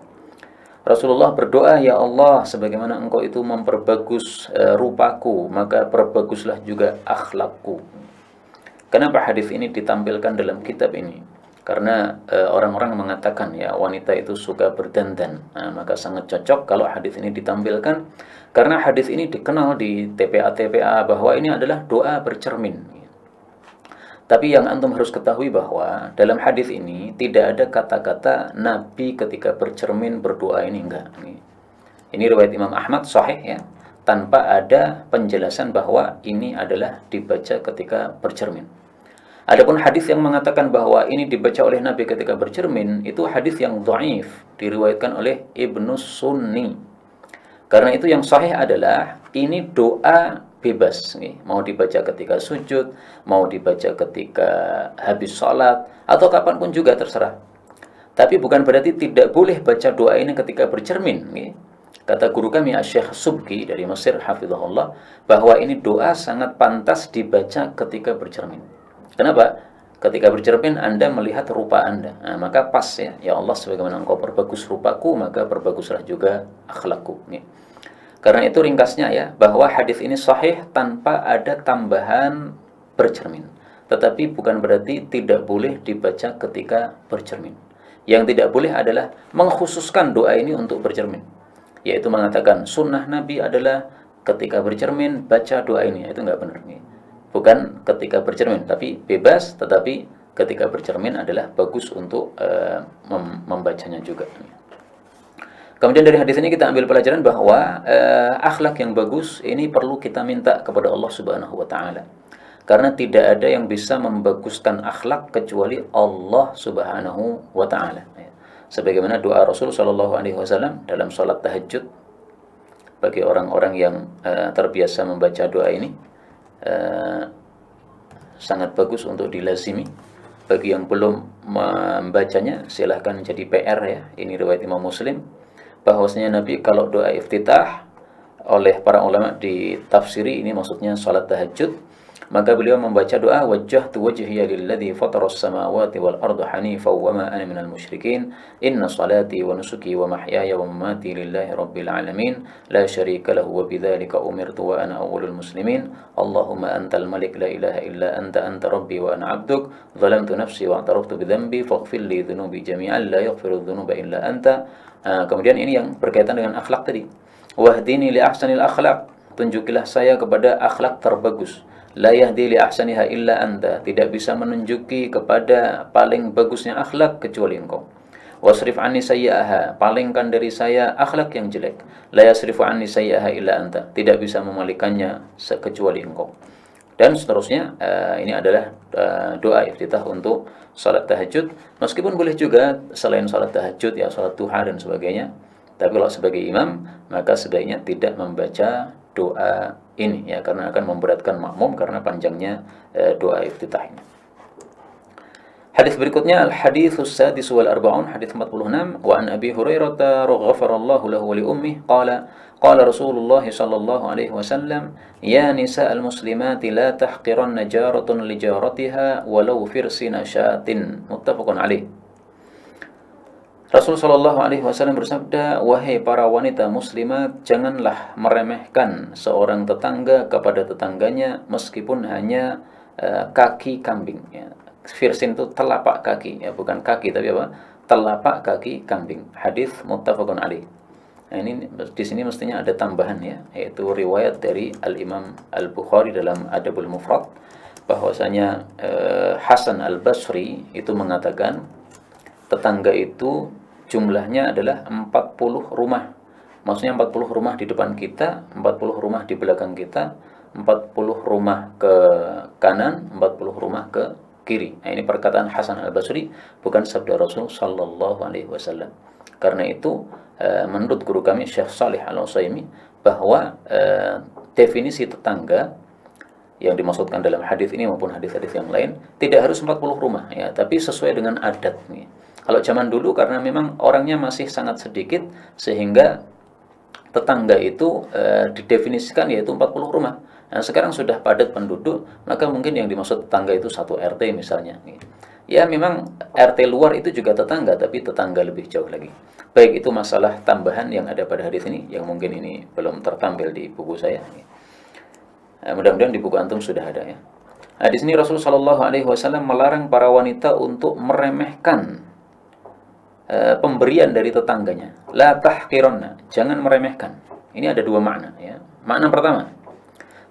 Rasulullah berdoa, ya Allah, sebagaimana engkau itu memperbagus rupaku, maka perbaguslah juga akhlakku. Kenapa hadis ini ditampilkan dalam kitab ini? Karena orang-orang mengatakan ya wanita itu suka berdandan. Nah, maka sangat cocok kalau hadis ini ditampilkan, karena hadis ini dikenal di TPA-TPA bahwa ini adalah doa bercermin. Tapi yang antum harus ketahui bahwa dalam hadis ini tidak ada kata-kata Nabi ketika bercermin berdoa, ini enggak. Ini riwayat Imam Ahmad sahih ya, tanpa ada penjelasan bahwa ini adalah dibaca ketika bercermin. Adapun hadis yang mengatakan bahwa ini dibaca oleh Nabi ketika bercermin, itu hadis yang dhaif, diriwayatkan oleh Ibnu Sunni. Karena itu yang sahih adalah ini doa bebas, mau dibaca ketika sujud, mau dibaca ketika habis sholat, atau kapanpun juga terserah. Tapi bukan berarti tidak boleh baca doa ini ketika bercermin. Kata guru kami Asy-Syaikh Subki dari Mesir hafizahullah, bahwa ini doa sangat pantas dibaca ketika bercermin. Kenapa? Ketika bercermin Anda melihat rupa Anda, nah, maka pas ya, ya Allah, sebagaimana engkau perbagus rupaku, maka perbaguslah juga akhlakku. Karena itu ringkasnya ya, bahwa hadis ini sahih tanpa ada tambahan bercermin. Tetapi bukan berarti tidak boleh dibaca ketika bercermin. Yang tidak boleh adalah mengkhususkan doa ini untuk bercermin, yaitu mengatakan sunnah Nabi adalah ketika bercermin baca doa ini. Itu nggak benar. Bukan ketika bercermin, tapi bebas, tetapi ketika bercermin adalah bagus untuk membacanya juga. Kemudian dari hadis ini kita ambil pelajaran bahwa akhlak yang bagus ini perlu kita minta kepada Allah Subhanahu wa taala. Karena tidak ada yang bisa membaguskan akhlak kecuali Allah Subhanahu wa taala. Sebagaimana doa Rasul sallallahu alaihi wasallam dalam salat tahajud, bagi orang-orang yang terbiasa membaca doa ini sangat bagus untuk dilazimi. Bagi yang belum membacanya silahkan jadi PR ya. Ini riwayat Imam Muslim, bahwasanya Nabi kalau doa iftitah oleh para ulama ditafsiri ini maksudnya salat tahajud, Maka beliau membaca doa, wajjahtu wajhiya lilladzi fataras samawati wal arda hanifan wa ma ana minal musyrikin, inna salati wa nusuki wa mahyaya wa mamati lillahi rabbil alamin, la syarika lahu wa bidzalika umirtu wa ana awwalul muslimin, Allahumma antal malik la ilaha illa anta rabbi wa ana abduk, zalamtu nafsi wa i'taraftu bidzambi faghfir li dzunubi jami'an la yaghfiru dzunuba illa anta. Kemudian ini yang berkaitan dengan akhlak tadi. Wahdini li ahsanil akhlak, tunjukilah saya kepada akhlak terbagus. La yahdi li ahsaniha illa anta, tidak bisa menunjuki kepada paling bagusnya akhlak kecuali engkau. Wasrif anni sayyi'aha, palingkan dari saya akhlak yang jelek. La yasrifu anni sayyi'aha illa anta, tidak bisa memalikannya kecuali engkau. Dan seterusnya. Ini adalah doa iftitah untuk salat tahajud. Meskipun boleh juga selain salat tahajud, ya salat duha dan sebagainya. Tapi kalau sebagai imam, maka sebaiknya tidak membaca doa ini, ya, karena akan memberatkan makmum karena panjangnya doa iftitah ini. Hadis berikutnya, al-haditsus sadis wal arba'un, hadis 46, wa an Abi Hurairah ghafarallahu lahu wa li ummihi qala Rasulullah sallallahu alaihi wasallam, ya nisa al-muslimati la tahqiranna jaratun li jaratiha walau firsina syatin, muttafaqun alaih. Rasul Shallallahu Alaihi Wasallam bersabda, wahai para wanita muslimat, janganlah meremehkan seorang tetangga kepada tetangganya meskipun hanya kaki kambing. Ya. Firsin itu telapak kaki, ya, bukan kaki tapi apa? Telapak kaki kambing. Hadis muttafaqun alaih. Nah, ini di sini mestinya ada tambahan, ya, yaitu riwayat dari Al-Imam Al-Bukhari dalam Adabul Mufrad bahwasanya Hasan Al-Basri itu mengatakan tetangga itu jumlahnya adalah 40 rumah. Maksudnya 40 rumah di depan kita, 40 rumah di belakang kita, 40 rumah ke kanan, 40 rumah ke kiri. Nah, ini perkataan Hasan Al-Basri, bukan sabda Rasul sallallahu alaihi wasallam. Karena itu menurut guru kami Syekh Shalih Al-Utsaimin bahwa definisi tetangga yang dimaksudkan dalam hadis ini maupun hadis-hadis yang lain tidak harus 40 rumah, ya, tapi sesuai dengan adat nih. Kalau zaman dulu karena memang orangnya masih sangat sedikit sehingga tetangga itu didefinisikan yaitu 40 rumah. Nah, sekarang sudah padat penduduk, maka mungkin yang dimaksud tetangga itu satu RT misalnya. Ya, memang RT luar itu juga tetangga, tapi tetangga lebih jauh lagi. Baik, itu masalah tambahan yang ada pada hadis ini yang mungkin ini belum tertampil di buku saya. Mudah-mudahan di buku antum sudah ada, ya. Nah, di sini Rasulullah Shallallahu Alaihi Wasallam melarang para wanita untuk meremehkan pemberian dari tetangganya. La tahqironna, jangan meremehkan. Ini ada dua makna, ya. Makna pertama,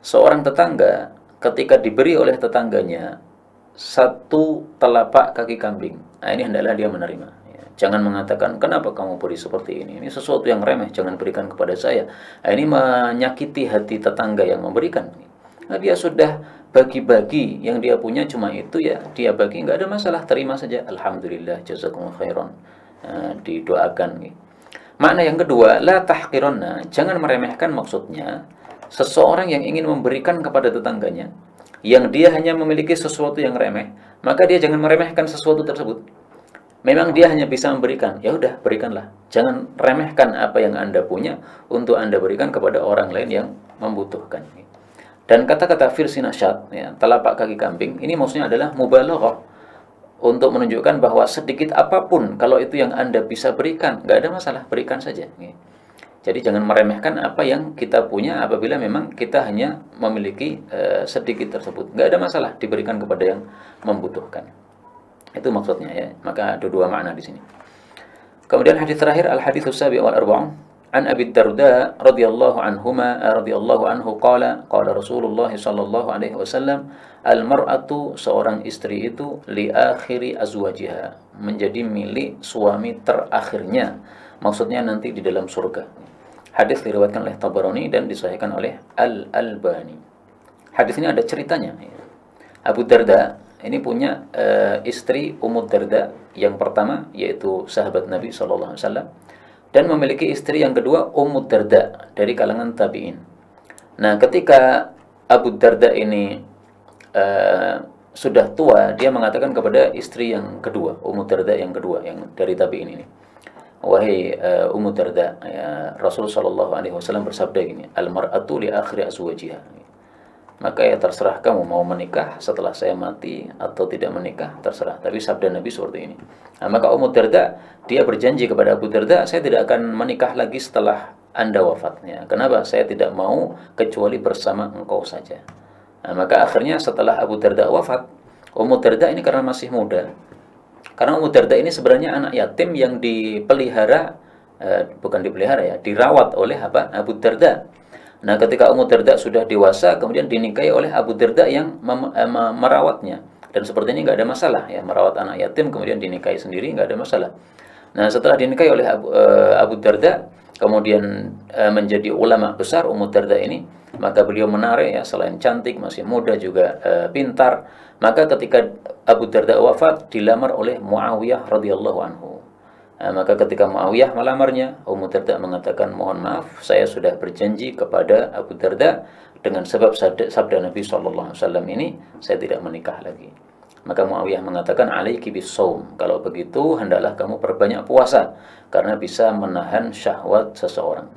seorang tetangga ketika diberi oleh tetangganya satu telapak kaki kambing, nah ini hendaklah dia menerima, ya. Jangan mengatakan, kenapa kamu beri seperti ini sesuatu yang remeh, jangan berikan kepada saya. Nah, ini menyakiti hati tetangga yang memberikan. Nah, dia sudah bagi-bagi, yang dia punya cuma itu, ya dia bagi, nggak ada masalah, terima saja, alhamdulillah, jazakumullah khairan. Didoakan. Makna yang kedua, la tahqironna, jangan meremehkan, maksudnya seseorang yang ingin memberikan kepada tetangganya yang dia hanya memiliki sesuatu yang remeh, maka dia jangan meremehkan sesuatu tersebut. Memang dia hanya bisa memberikan, ya udah berikanlah. Jangan remehkan apa yang Anda punya untuk Anda berikan kepada orang lain yang membutuhkan. Dan kata-kata firsinasyat, ya, telapak kaki kambing, ini maksudnya adalah mubalaghah, untuk menunjukkan bahwa sedikit apapun kalau itu yang Anda bisa berikan, nggak ada masalah, berikan saja. Jadi jangan meremehkan apa yang kita punya apabila memang kita hanya memiliki sedikit tersebut. Nggak ada masalah diberikan kepada yang membutuhkan. Itu maksudnya, ya. Maka ada dua makna di sini. Kemudian hadis terakhir, al-haditsus sabi' wal arba'un, an Abi Darda radhiyallahu anhu qala Rasulullah sallallahu alaihi wasallam, al-mar'atu, seorang istri itu, li akhiri azwajiha, menjadi milik suami terakhirnya. Maksudnya nanti di dalam surga. Hadis diriwayatkan oleh Tabarani dan disahihkan oleh Al-Albani. Hadis ini ada ceritanya. Abu Darda ini punya istri Ummu Darda yang pertama, yaitu sahabat Nabi sallallahu alaihi wasallam, dan memiliki istri yang kedua, Ummu Darda, dari kalangan tabi'in. Nah, ketika Abu Darda ini sudah tua, dia mengatakan kepada istri yang kedua, Ummu Darda yang kedua, yang dari tabi'in ini, wahai Ummu Darda, ya, Rasul sallallahu alaihi wasallam bersabda gini, al-mar'atu li akhiri azwajiha. maka ya terserah kamu mau menikah setelah saya mati atau tidak menikah, terserah. Tapi sabda Nabi seperti ini. Nah, maka Ummu Darda dia berjanji kepada Abu Darda, saya tidak akan menikah lagi setelah Anda wafatnya. Kenapa? Saya tidak mau kecuali bersama engkau saja. Nah, maka akhirnya setelah Abu Darda wafat, Ummu Darda ini karena masih muda. Karena Ummu Darda ini sebenarnya anak yatim yang dipelihara, bukan dipelihara ya, dirawat oleh Abu Darda. Nah, ketika Ummu Darda sudah dewasa, kemudian dinikahi oleh Abu Darda yang merawatnya. Dan seperti ini nggak ada masalah ya, merawat anak yatim kemudian dinikahi sendiri nggak ada masalah. Nah, setelah dinikahi oleh Abu Darda, kemudian menjadi ulama besar Ummu Darda ini, maka beliau menarik ya, selain cantik masih muda juga pintar. Maka ketika Abu Darda wafat, dilamar oleh Muawiyah radhiyallahu anhu. Nah, maka ketika Muawiyah melamarnya, Ummu Darda mengatakan, mohon maaf, saya sudah berjanji kepada Abu Darda dengan sebab sabda Nabi SAW ini, saya tidak menikah lagi. Maka Muawiyah mengatakan, alaiki bis-shaum, kalau begitu hendaklah kamu perbanyak puasa, karena bisa menahan syahwat seseorang.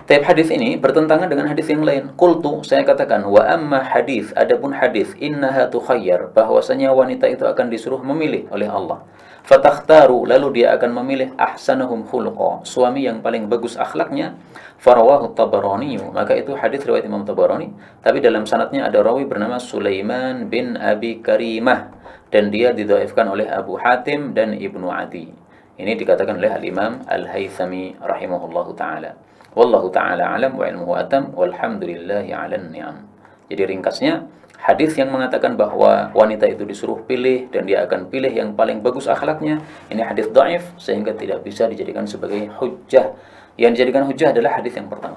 Tapi hadis ini bertentangan dengan hadis yang lain. Qultu, saya katakan, wa amma hadis, adapun hadis, innaha tukhayyar, bahwasanya wanita itu akan disuruh memilih oleh Allah. Fatakhtaru, lalu dia akan memilih ahsanahum khuluqa, suami yang paling bagus akhlaknya. Farawahu Tabarani, maka itu hadis riwayat Imam Tabarani, tapi dalam sanadnya ada rawi bernama Sulaiman bin Abi Karimah, dan dia didhaifkan oleh Abu Hatim dan Ibnu Adi. Ini dikatakan oleh Al-Imam Al-Haythami rahimahullahu taala. Wallahu taala alam wa ilmuhu atam walhamdulillahi 'alan ni'am. Jadi ringkasnya, hadis yang mengatakan bahwa wanita itu disuruh pilih dan dia akan pilih yang paling bagus akhlaknya, ini hadis dhaif sehingga tidak bisa dijadikan sebagai hujjah. Yang dijadikan hujjah adalah hadis yang pertama.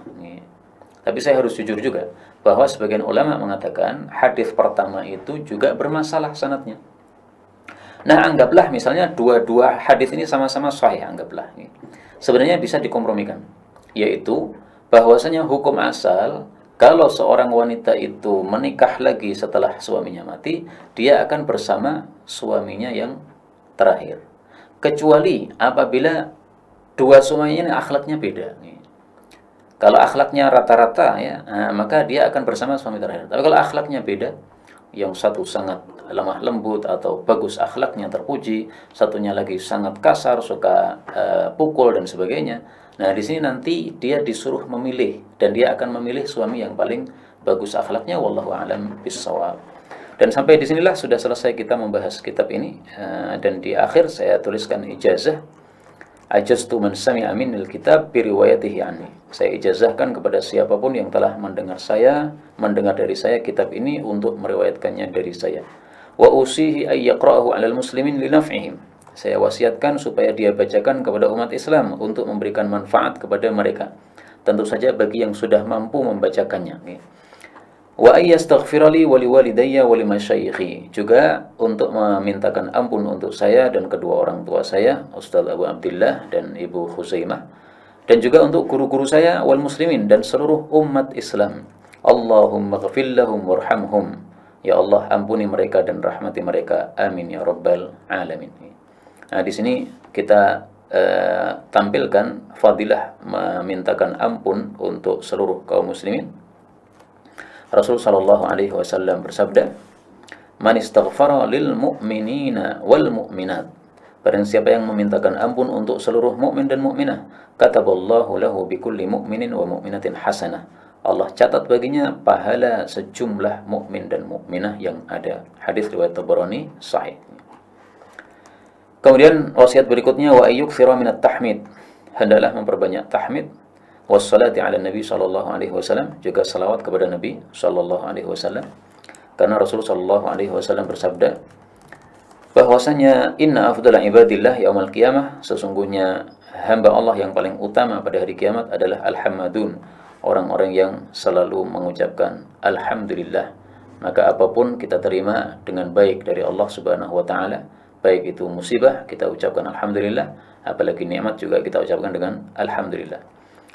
Tapi saya harus jujur juga bahwa sebagian ulama mengatakan hadis pertama itu juga bermasalah sanadnya. Nah, anggaplah misalnya dua-dua hadis ini sama-sama sahih, anggaplah. Sebenarnya bisa dikompromikan, yaitu bahwasanya hukum asal kalau seorang wanita itu menikah lagi setelah suaminya mati, dia akan bersama suaminya yang terakhir. Kecuali apabila dua suaminya ini akhlaknya beda. Kalau akhlaknya rata-rata ya, maka dia akan bersama suami terakhir. Tapi kalau akhlaknya beda, yang satu sangat lemah lembut atau bagus akhlaknya terpuji, satunya lagi sangat kasar, suka pukul dan sebagainya. Nah, di sini nanti dia disuruh memilih dan dia akan memilih suami yang paling bagus akhlaknya, wallahu a'lam bissawab. Dan sampai di sinilah sudah selesai kita membahas kitab ini, dan di akhir saya tuliskan ijazah, ajaztu man sami'a minil kitab bi riwayatihi anni. Saya ijazahkan kepada siapapun yang telah mendengar dari saya kitab ini untuk meriwayatkannya dari saya. Wa usihi ay yaqra'ahu 'alal muslimin li naf'ihim. Saya wasiatkan supaya dia bacakan kepada umat Islam untuk memberikan manfaat kepada mereka. Tentu saja bagi yang sudah mampu membacakannya. Wa ayyastaghfirali wa liwalidayya wa limasyayikhi. Juga untuk memintakan ampun untuk saya dan kedua orang tua saya, Ustaz Abu Abdillah dan Ibu Khuzaimah. Dan juga untuk guru-guru saya wal muslimin dan seluruh umat Islam. Allahumma ghfir lahum warhamhum. Ya Allah, ampuni mereka dan rahmati mereka. Amin ya rabbal alamin. Nah, di sini kita tampilkan fadilah memintakan ampun untuk seluruh kaum muslimin. Rasul sallallahu alaihi wasallam bersabda, "Man istaghfara lil mu'minina wal mu'minat." Barang siapa yang memintakan ampun untuk seluruh mukmin dan mukminah, kataballahu lahu bikulli mu'minin wa mu'minatin hasanah. Allah catat baginya pahala sejumlah mukmin dan mukminah yang ada. Hadis riwayat Tabarani sahih. Kemudian wasiat berikutnya, wa ayyukthira minat tahmid. Hendaklah memperbanyak tahmid, wassalati ala Nabi sallallahu alaihi wasallam, juga salawat kepada Nabi sallallahu alaihi wasallam. Karena Rasul sallallahu alaihi wasallam bersabda bahwasanya inna afdhala ibadillah yaumil qiyamah, sesungguhnya hamba Allah yang paling utama pada hari kiamat adalah al-hammadun, orang-orang yang selalu mengucapkan alhamdulillah. Maka apapun kita terima dengan baik dari Allah Subhanahu wa taala, baik itu musibah kita ucapkan alhamdulillah, apalagi nikmat juga kita ucapkan dengan alhamdulillah.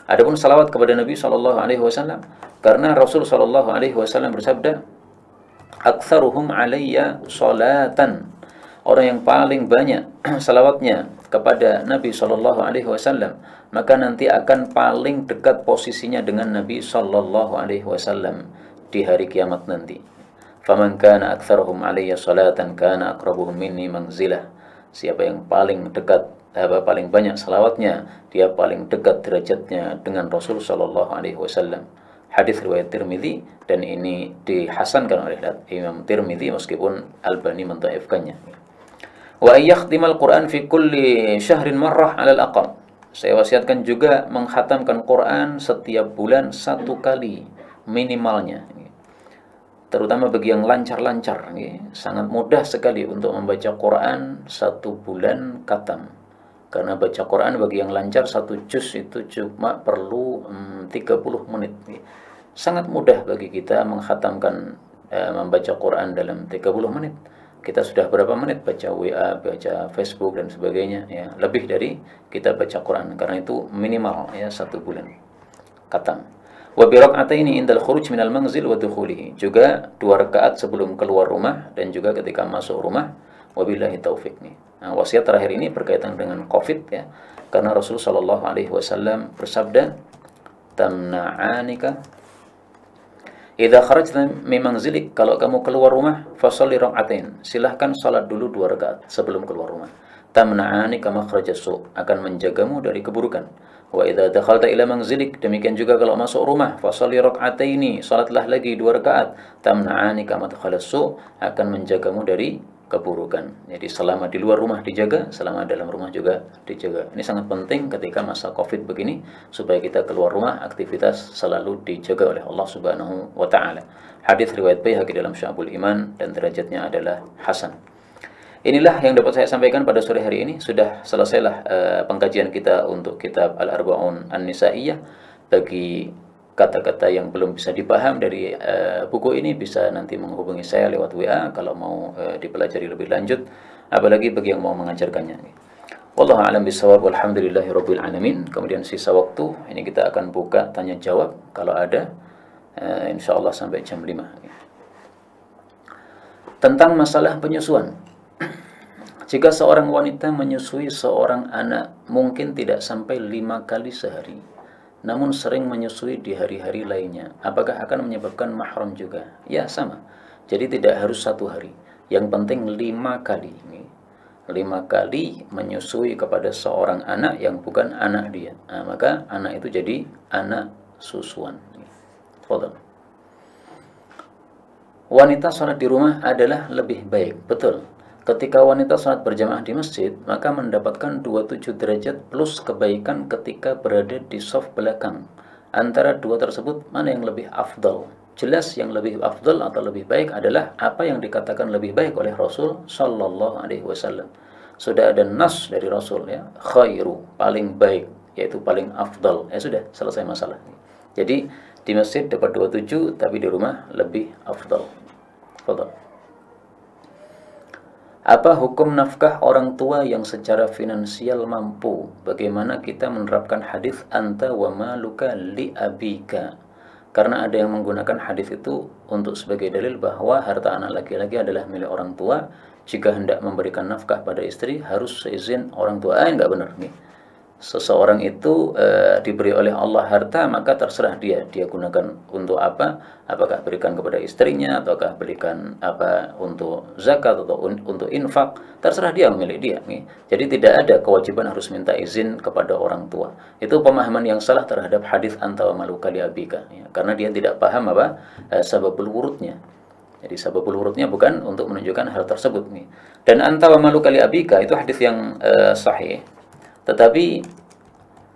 Adapun salawat kepada Nabi sallallahu alaihi wasallam, karena Rasul sallallahu alaihi wasallam bersabda, "Aktsaruhum alayya salatan." Orang yang paling banyak salawatnya kepada Nabi sallallahu alaihi wasallam, maka nanti akan paling dekat posisinya dengan Nabi sallallahu alaihi wasallam di hari kiamat nanti. Faman kana aktsaruhum alayya salatan kana aqrabuhum minni manzilah. Siapa yang paling dekat, paling banyak salawatnya, dia paling dekat derajatnya dengan Rasul sallallahu alaihi wasallam. Hadis riwayat Tirmidzi, dan ini dihasankan oleh Imam Tirmidzi meskipun Albani mendhaifkannya. Wa yakhtimal Qur'an fi kulli syahrin marrah 'alal aqal. Saya wasiatkan juga menghatamkan Quran setiap bulan 1 kali minimalnya. Terutama bagi yang lancar-lancar, sangat mudah sekali untuk membaca Quran 1 bulan khatam. Karena baca Quran bagi yang lancar 1 juz itu cuma perlu 30 menit. Sangat mudah bagi kita menghatamkan membaca Quran dalam 30 menit. Kita sudah berapa menit baca WA, baca Facebook dan sebagainya, ya, lebih dari kita baca Quran. Karena itu minimal ya 1 bulan khatam. Wa bi rak'ataini indal khuruj minal manzil wa dukhulihi. Juga 2 rakaat sebelum keluar rumah dan juga ketika masuk rumah. Wabillahi taufik nih. Nah, wasiat terakhir ini berkaitan dengan Covid ya. Karena Rasulullah sallallahu alaihi wasallam bersabda, "Tamna'anika idza kharajta min manzilik." Kalau kamu keluar rumah, fasholli rak'atain. Silahkan salat dulu 2 rakaat sebelum keluar rumah. Tamna'anika makhrajas su', akan menjagamu dari keburukan. Wa idza dakhalta ila manzilik, demikian juga kalau masuk rumah, fasholli rak'ataini, salatlah lagi 2 rakaat. Tamna'anika madkhalas su', akan menjagamu dari keburukan. Jadi selama di luar rumah dijaga, selama dalam rumah juga dijaga. Ini sangat penting ketika masa Covid begini, supaya kita keluar rumah, aktivitas selalu dijaga oleh Allah Subhanahu wa taala. Hadis riwayat Baihaqi dalam Syu'abul Iman dan derajatnya adalah hasan. Inilah yang dapat saya sampaikan pada sore hari ini. Sudah selesailah pengkajian kita untuk kitab Al-Arba'un An-Nisaiyah. Bagi kata-kata yang belum bisa dipaham dari buku ini, bisa nanti menghubungi saya lewat WA kalau mau dipelajari lebih lanjut, apalagi bagi yang mau mengajarkannya. Wallahu a'lam bishawab, walhamdulillahirabbil alamin. Kemudian sisa waktu ini kita akan buka tanya jawab kalau ada, insyaallah sampai jam 5. Tentang masalah penyusuan. Jika seorang wanita menyusui seorang anak mungkin tidak sampai 5 kali sehari, namun sering menyusui di hari-hari lainnya, apakah akan menyebabkan mahram juga? Ya, sama. Jadi tidak harus 1 hari. Yang penting 5 kali. 5 kali menyusui kepada seorang anak yang bukan anak dia. Nah, maka anak itu jadi anak susuan. Fadhal. Wanita sholat di rumah adalah lebih baik. Betul. Ketika wanita sholat berjamaah di masjid, maka mendapatkan 27 derajat plus kebaikan ketika berada di shaf belakang. Antara dua tersebut, mana yang lebih afdal? Jelas yang lebih afdal atau lebih baik adalah apa yang dikatakan lebih baik oleh Rasul sallallahu alaihi wasallam. Sudah ada nas dari Rasul ya, khairu, paling baik, yaitu paling afdal. Ya sudah, selesai masalah. Jadi di masjid dapat 27, tapi di rumah lebih afdal. Fadhal. Apa hukum nafkah orang tua yang secara finansial mampu? Bagaimana kita menerapkan hadis anta wa maluka li abika? Karena ada yang menggunakan hadis itu untuk sebagai dalil bahwa harta anak laki-laki adalah milik orang tua. Jika hendak memberikan nafkah pada istri harus seizin orang tua. Enggak benar nih. Seseorang itu diberi oleh Allah harta, maka terserah dia gunakan untuk apa, apakah berikan kepada istrinya ataukah berikan apa untuk zakat atau untuk infak, terserah dia, milik dia. Jadi tidak ada kewajiban harus minta izin kepada orang tua. Itu pemahaman yang salah terhadap hadis anta wa maluka li abika, ya, karena dia tidak paham apa sababul wurudnya. Jadi sababul wurudnya bukan untuk menunjukkan hal tersebut nih. Dan anta wa maluka li abika itu hadis yang sahih. Tetapi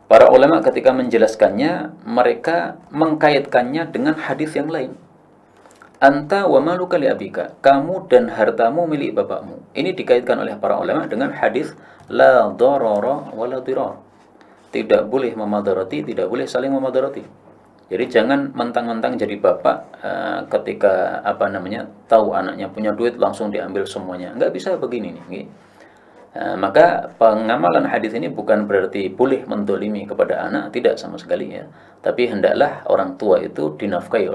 para ulama ketika menjelaskannya, mereka mengkaitkannya dengan hadis yang lain. Anta wa maluka li abika, kamu dan hartamu milik bapakmu. Ini dikaitkan oleh para ulama dengan hadis la darara wa la dirar. Tidak boleh memadarati, tidak boleh saling memadarati. Jadi jangan mentang-mentang jadi bapak ketika tahu anaknya punya duit langsung diambil semuanya. Enggak bisa begini nih. Maka pengamalan hadis ini bukan berarti boleh mendolimi kepada anak, tidak sama sekali ya. Tapi hendaklah orang tua itu dinafkahi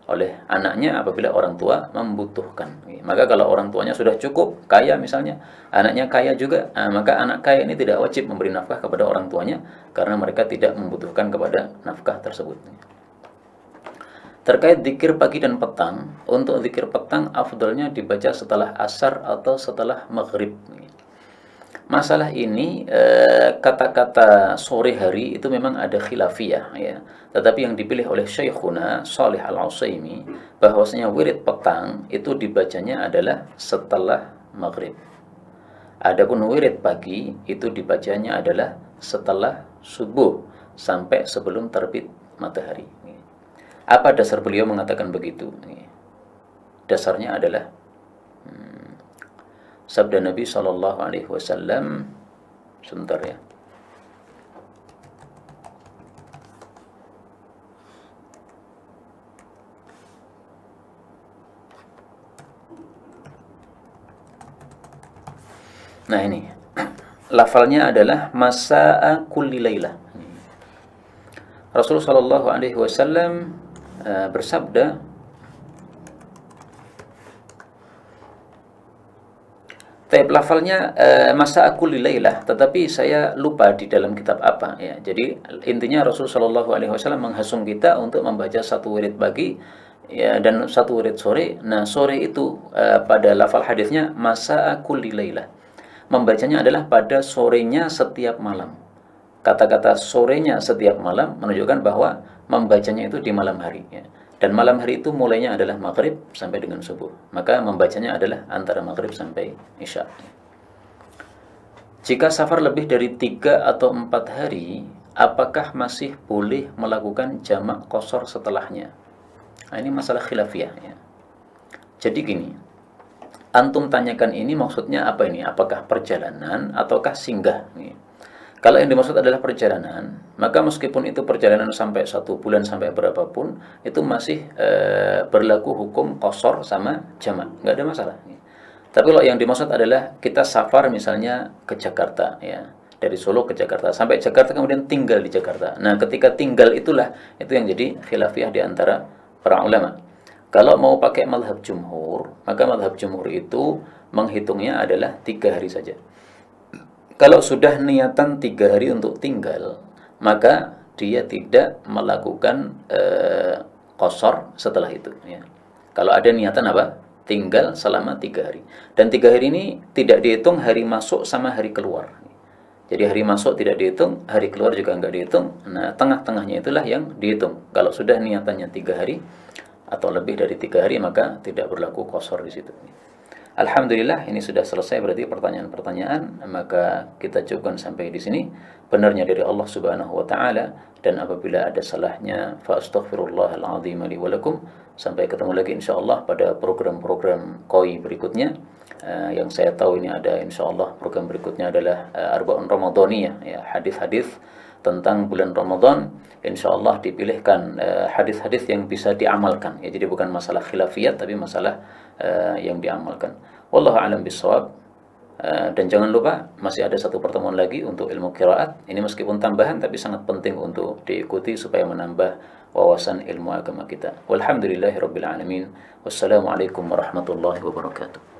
oleh anaknya apabila orang tua membutuhkan. Maka kalau orang tuanya sudah cukup, kaya misalnya, anaknya kaya juga, maka anak kaya ini tidak wajib memberi nafkah kepada orang tuanya karena mereka tidak membutuhkan kepada nafkah tersebut. Terkait zikir pagi dan petang, untuk zikir petang afdalnya dibaca setelah asar atau setelah maghrib. Masalah ini kata-kata sore hari itu memang ada khilafiyah ya. Tetapi yang dipilih oleh Syekhuna Shalih Al-Utsaimin bahwasanya wirid petang itu dibacanya adalah setelah maghrib. Adapun wirid pagi itu dibacanya adalah setelah subuh sampai sebelum terbit matahari. Apa dasar beliau mengatakan begitu? Dasarnya adalah sabda Nabi Shallallahu Alaihi Wasallam. Sebentar ya. Nah ini lafalnya adalah masa'a kulli lailah. Rasulullah Shallallahu Alaihi Wasallam bersabda, Taib lafalnya masa aku lilailah, tetapi saya lupa di dalam kitab apa ya. Jadi intinya Rasulullah Shallallahu Alaihi Wasallam menghasung kita untuk membaca satu wirid pagi ya dan satu wirid sore. Nah sore itu pada lafal hadisnya masa aku lilailah, membacanya adalah pada sorenya setiap malam. Kata-kata sorenya setiap malam menunjukkan bahwa membacanya itu di malam hari ya. Dan malam hari itu mulainya adalah maghrib sampai dengan subuh. Maka membacanya adalah antara maghrib sampai isya. Jika safar lebih dari 3 atau 4 hari, apakah masih boleh melakukan jamak qashar setelahnya? Nah, ini masalah khilafiyah ya. Jadi gini, antum tanyakan ini maksudnya apa ini? Apakah perjalanan ataukah singgah? Kalau yang dimaksud adalah perjalanan, maka meskipun itu perjalanan sampai 1 bulan sampai berapapun, itu masih berlaku hukum qashar sama jamak, nggak ada masalah. Tapi kalau yang dimaksud adalah kita safar misalnya ke Jakarta, ya dari Solo ke Jakarta, sampai Jakarta kemudian tinggal di Jakarta. Nah, ketika tinggal itulah itu yang jadi khilafiyah di antara para ulama. Kalau mau pakai mazhab jumhur, maka mazhab jumhur itu menghitungnya adalah 3 hari saja. Kalau sudah niatan 3 hari untuk tinggal, maka dia tidak melakukan qashar setelah itu. Ya. Kalau ada niatan apa? Tinggal selama 3 hari. Dan 3 hari ini tidak dihitung hari masuk sama hari keluar. Jadi hari masuk tidak dihitung, hari keluar juga nggak dihitung. Nah, tengah-tengahnya itulah yang dihitung. Kalau sudah niatannya 3 hari atau lebih dari 3 hari, maka tidak berlaku qashar di situ. Alhamdulillah ini sudah selesai berarti pertanyaan-pertanyaan, maka kita cukupkan sampai di sini. Benarnya dari Allah Subhanahu wa taala, dan apabila ada salahnya fa astaghfirullahal azim li wa lakum. Sampai ketemu lagi insyaallah pada program-program KOI berikutnya. Yang saya tahu ini ada insyaallah program berikutnya adalah Arba'un Ramadhaniyah ya, hadis-hadis tentang bulan Ramadan. Insyaallah dipilihkan hadis-hadis yang bisa diamalkan ya, jadi bukan masalah khilafiyat tapi masalah yang diamalkan. Wallahu a'lam bishawab. Dan jangan lupa masih ada 1 pertemuan lagi untuk ilmu qiraat. Ini meskipun tambahan tapi sangat penting untuk diikuti supaya menambah wawasan ilmu agama kita. Walhamdulillahirabbil alamin. Wassalamualaikum warahmatullahi wabarakatuh.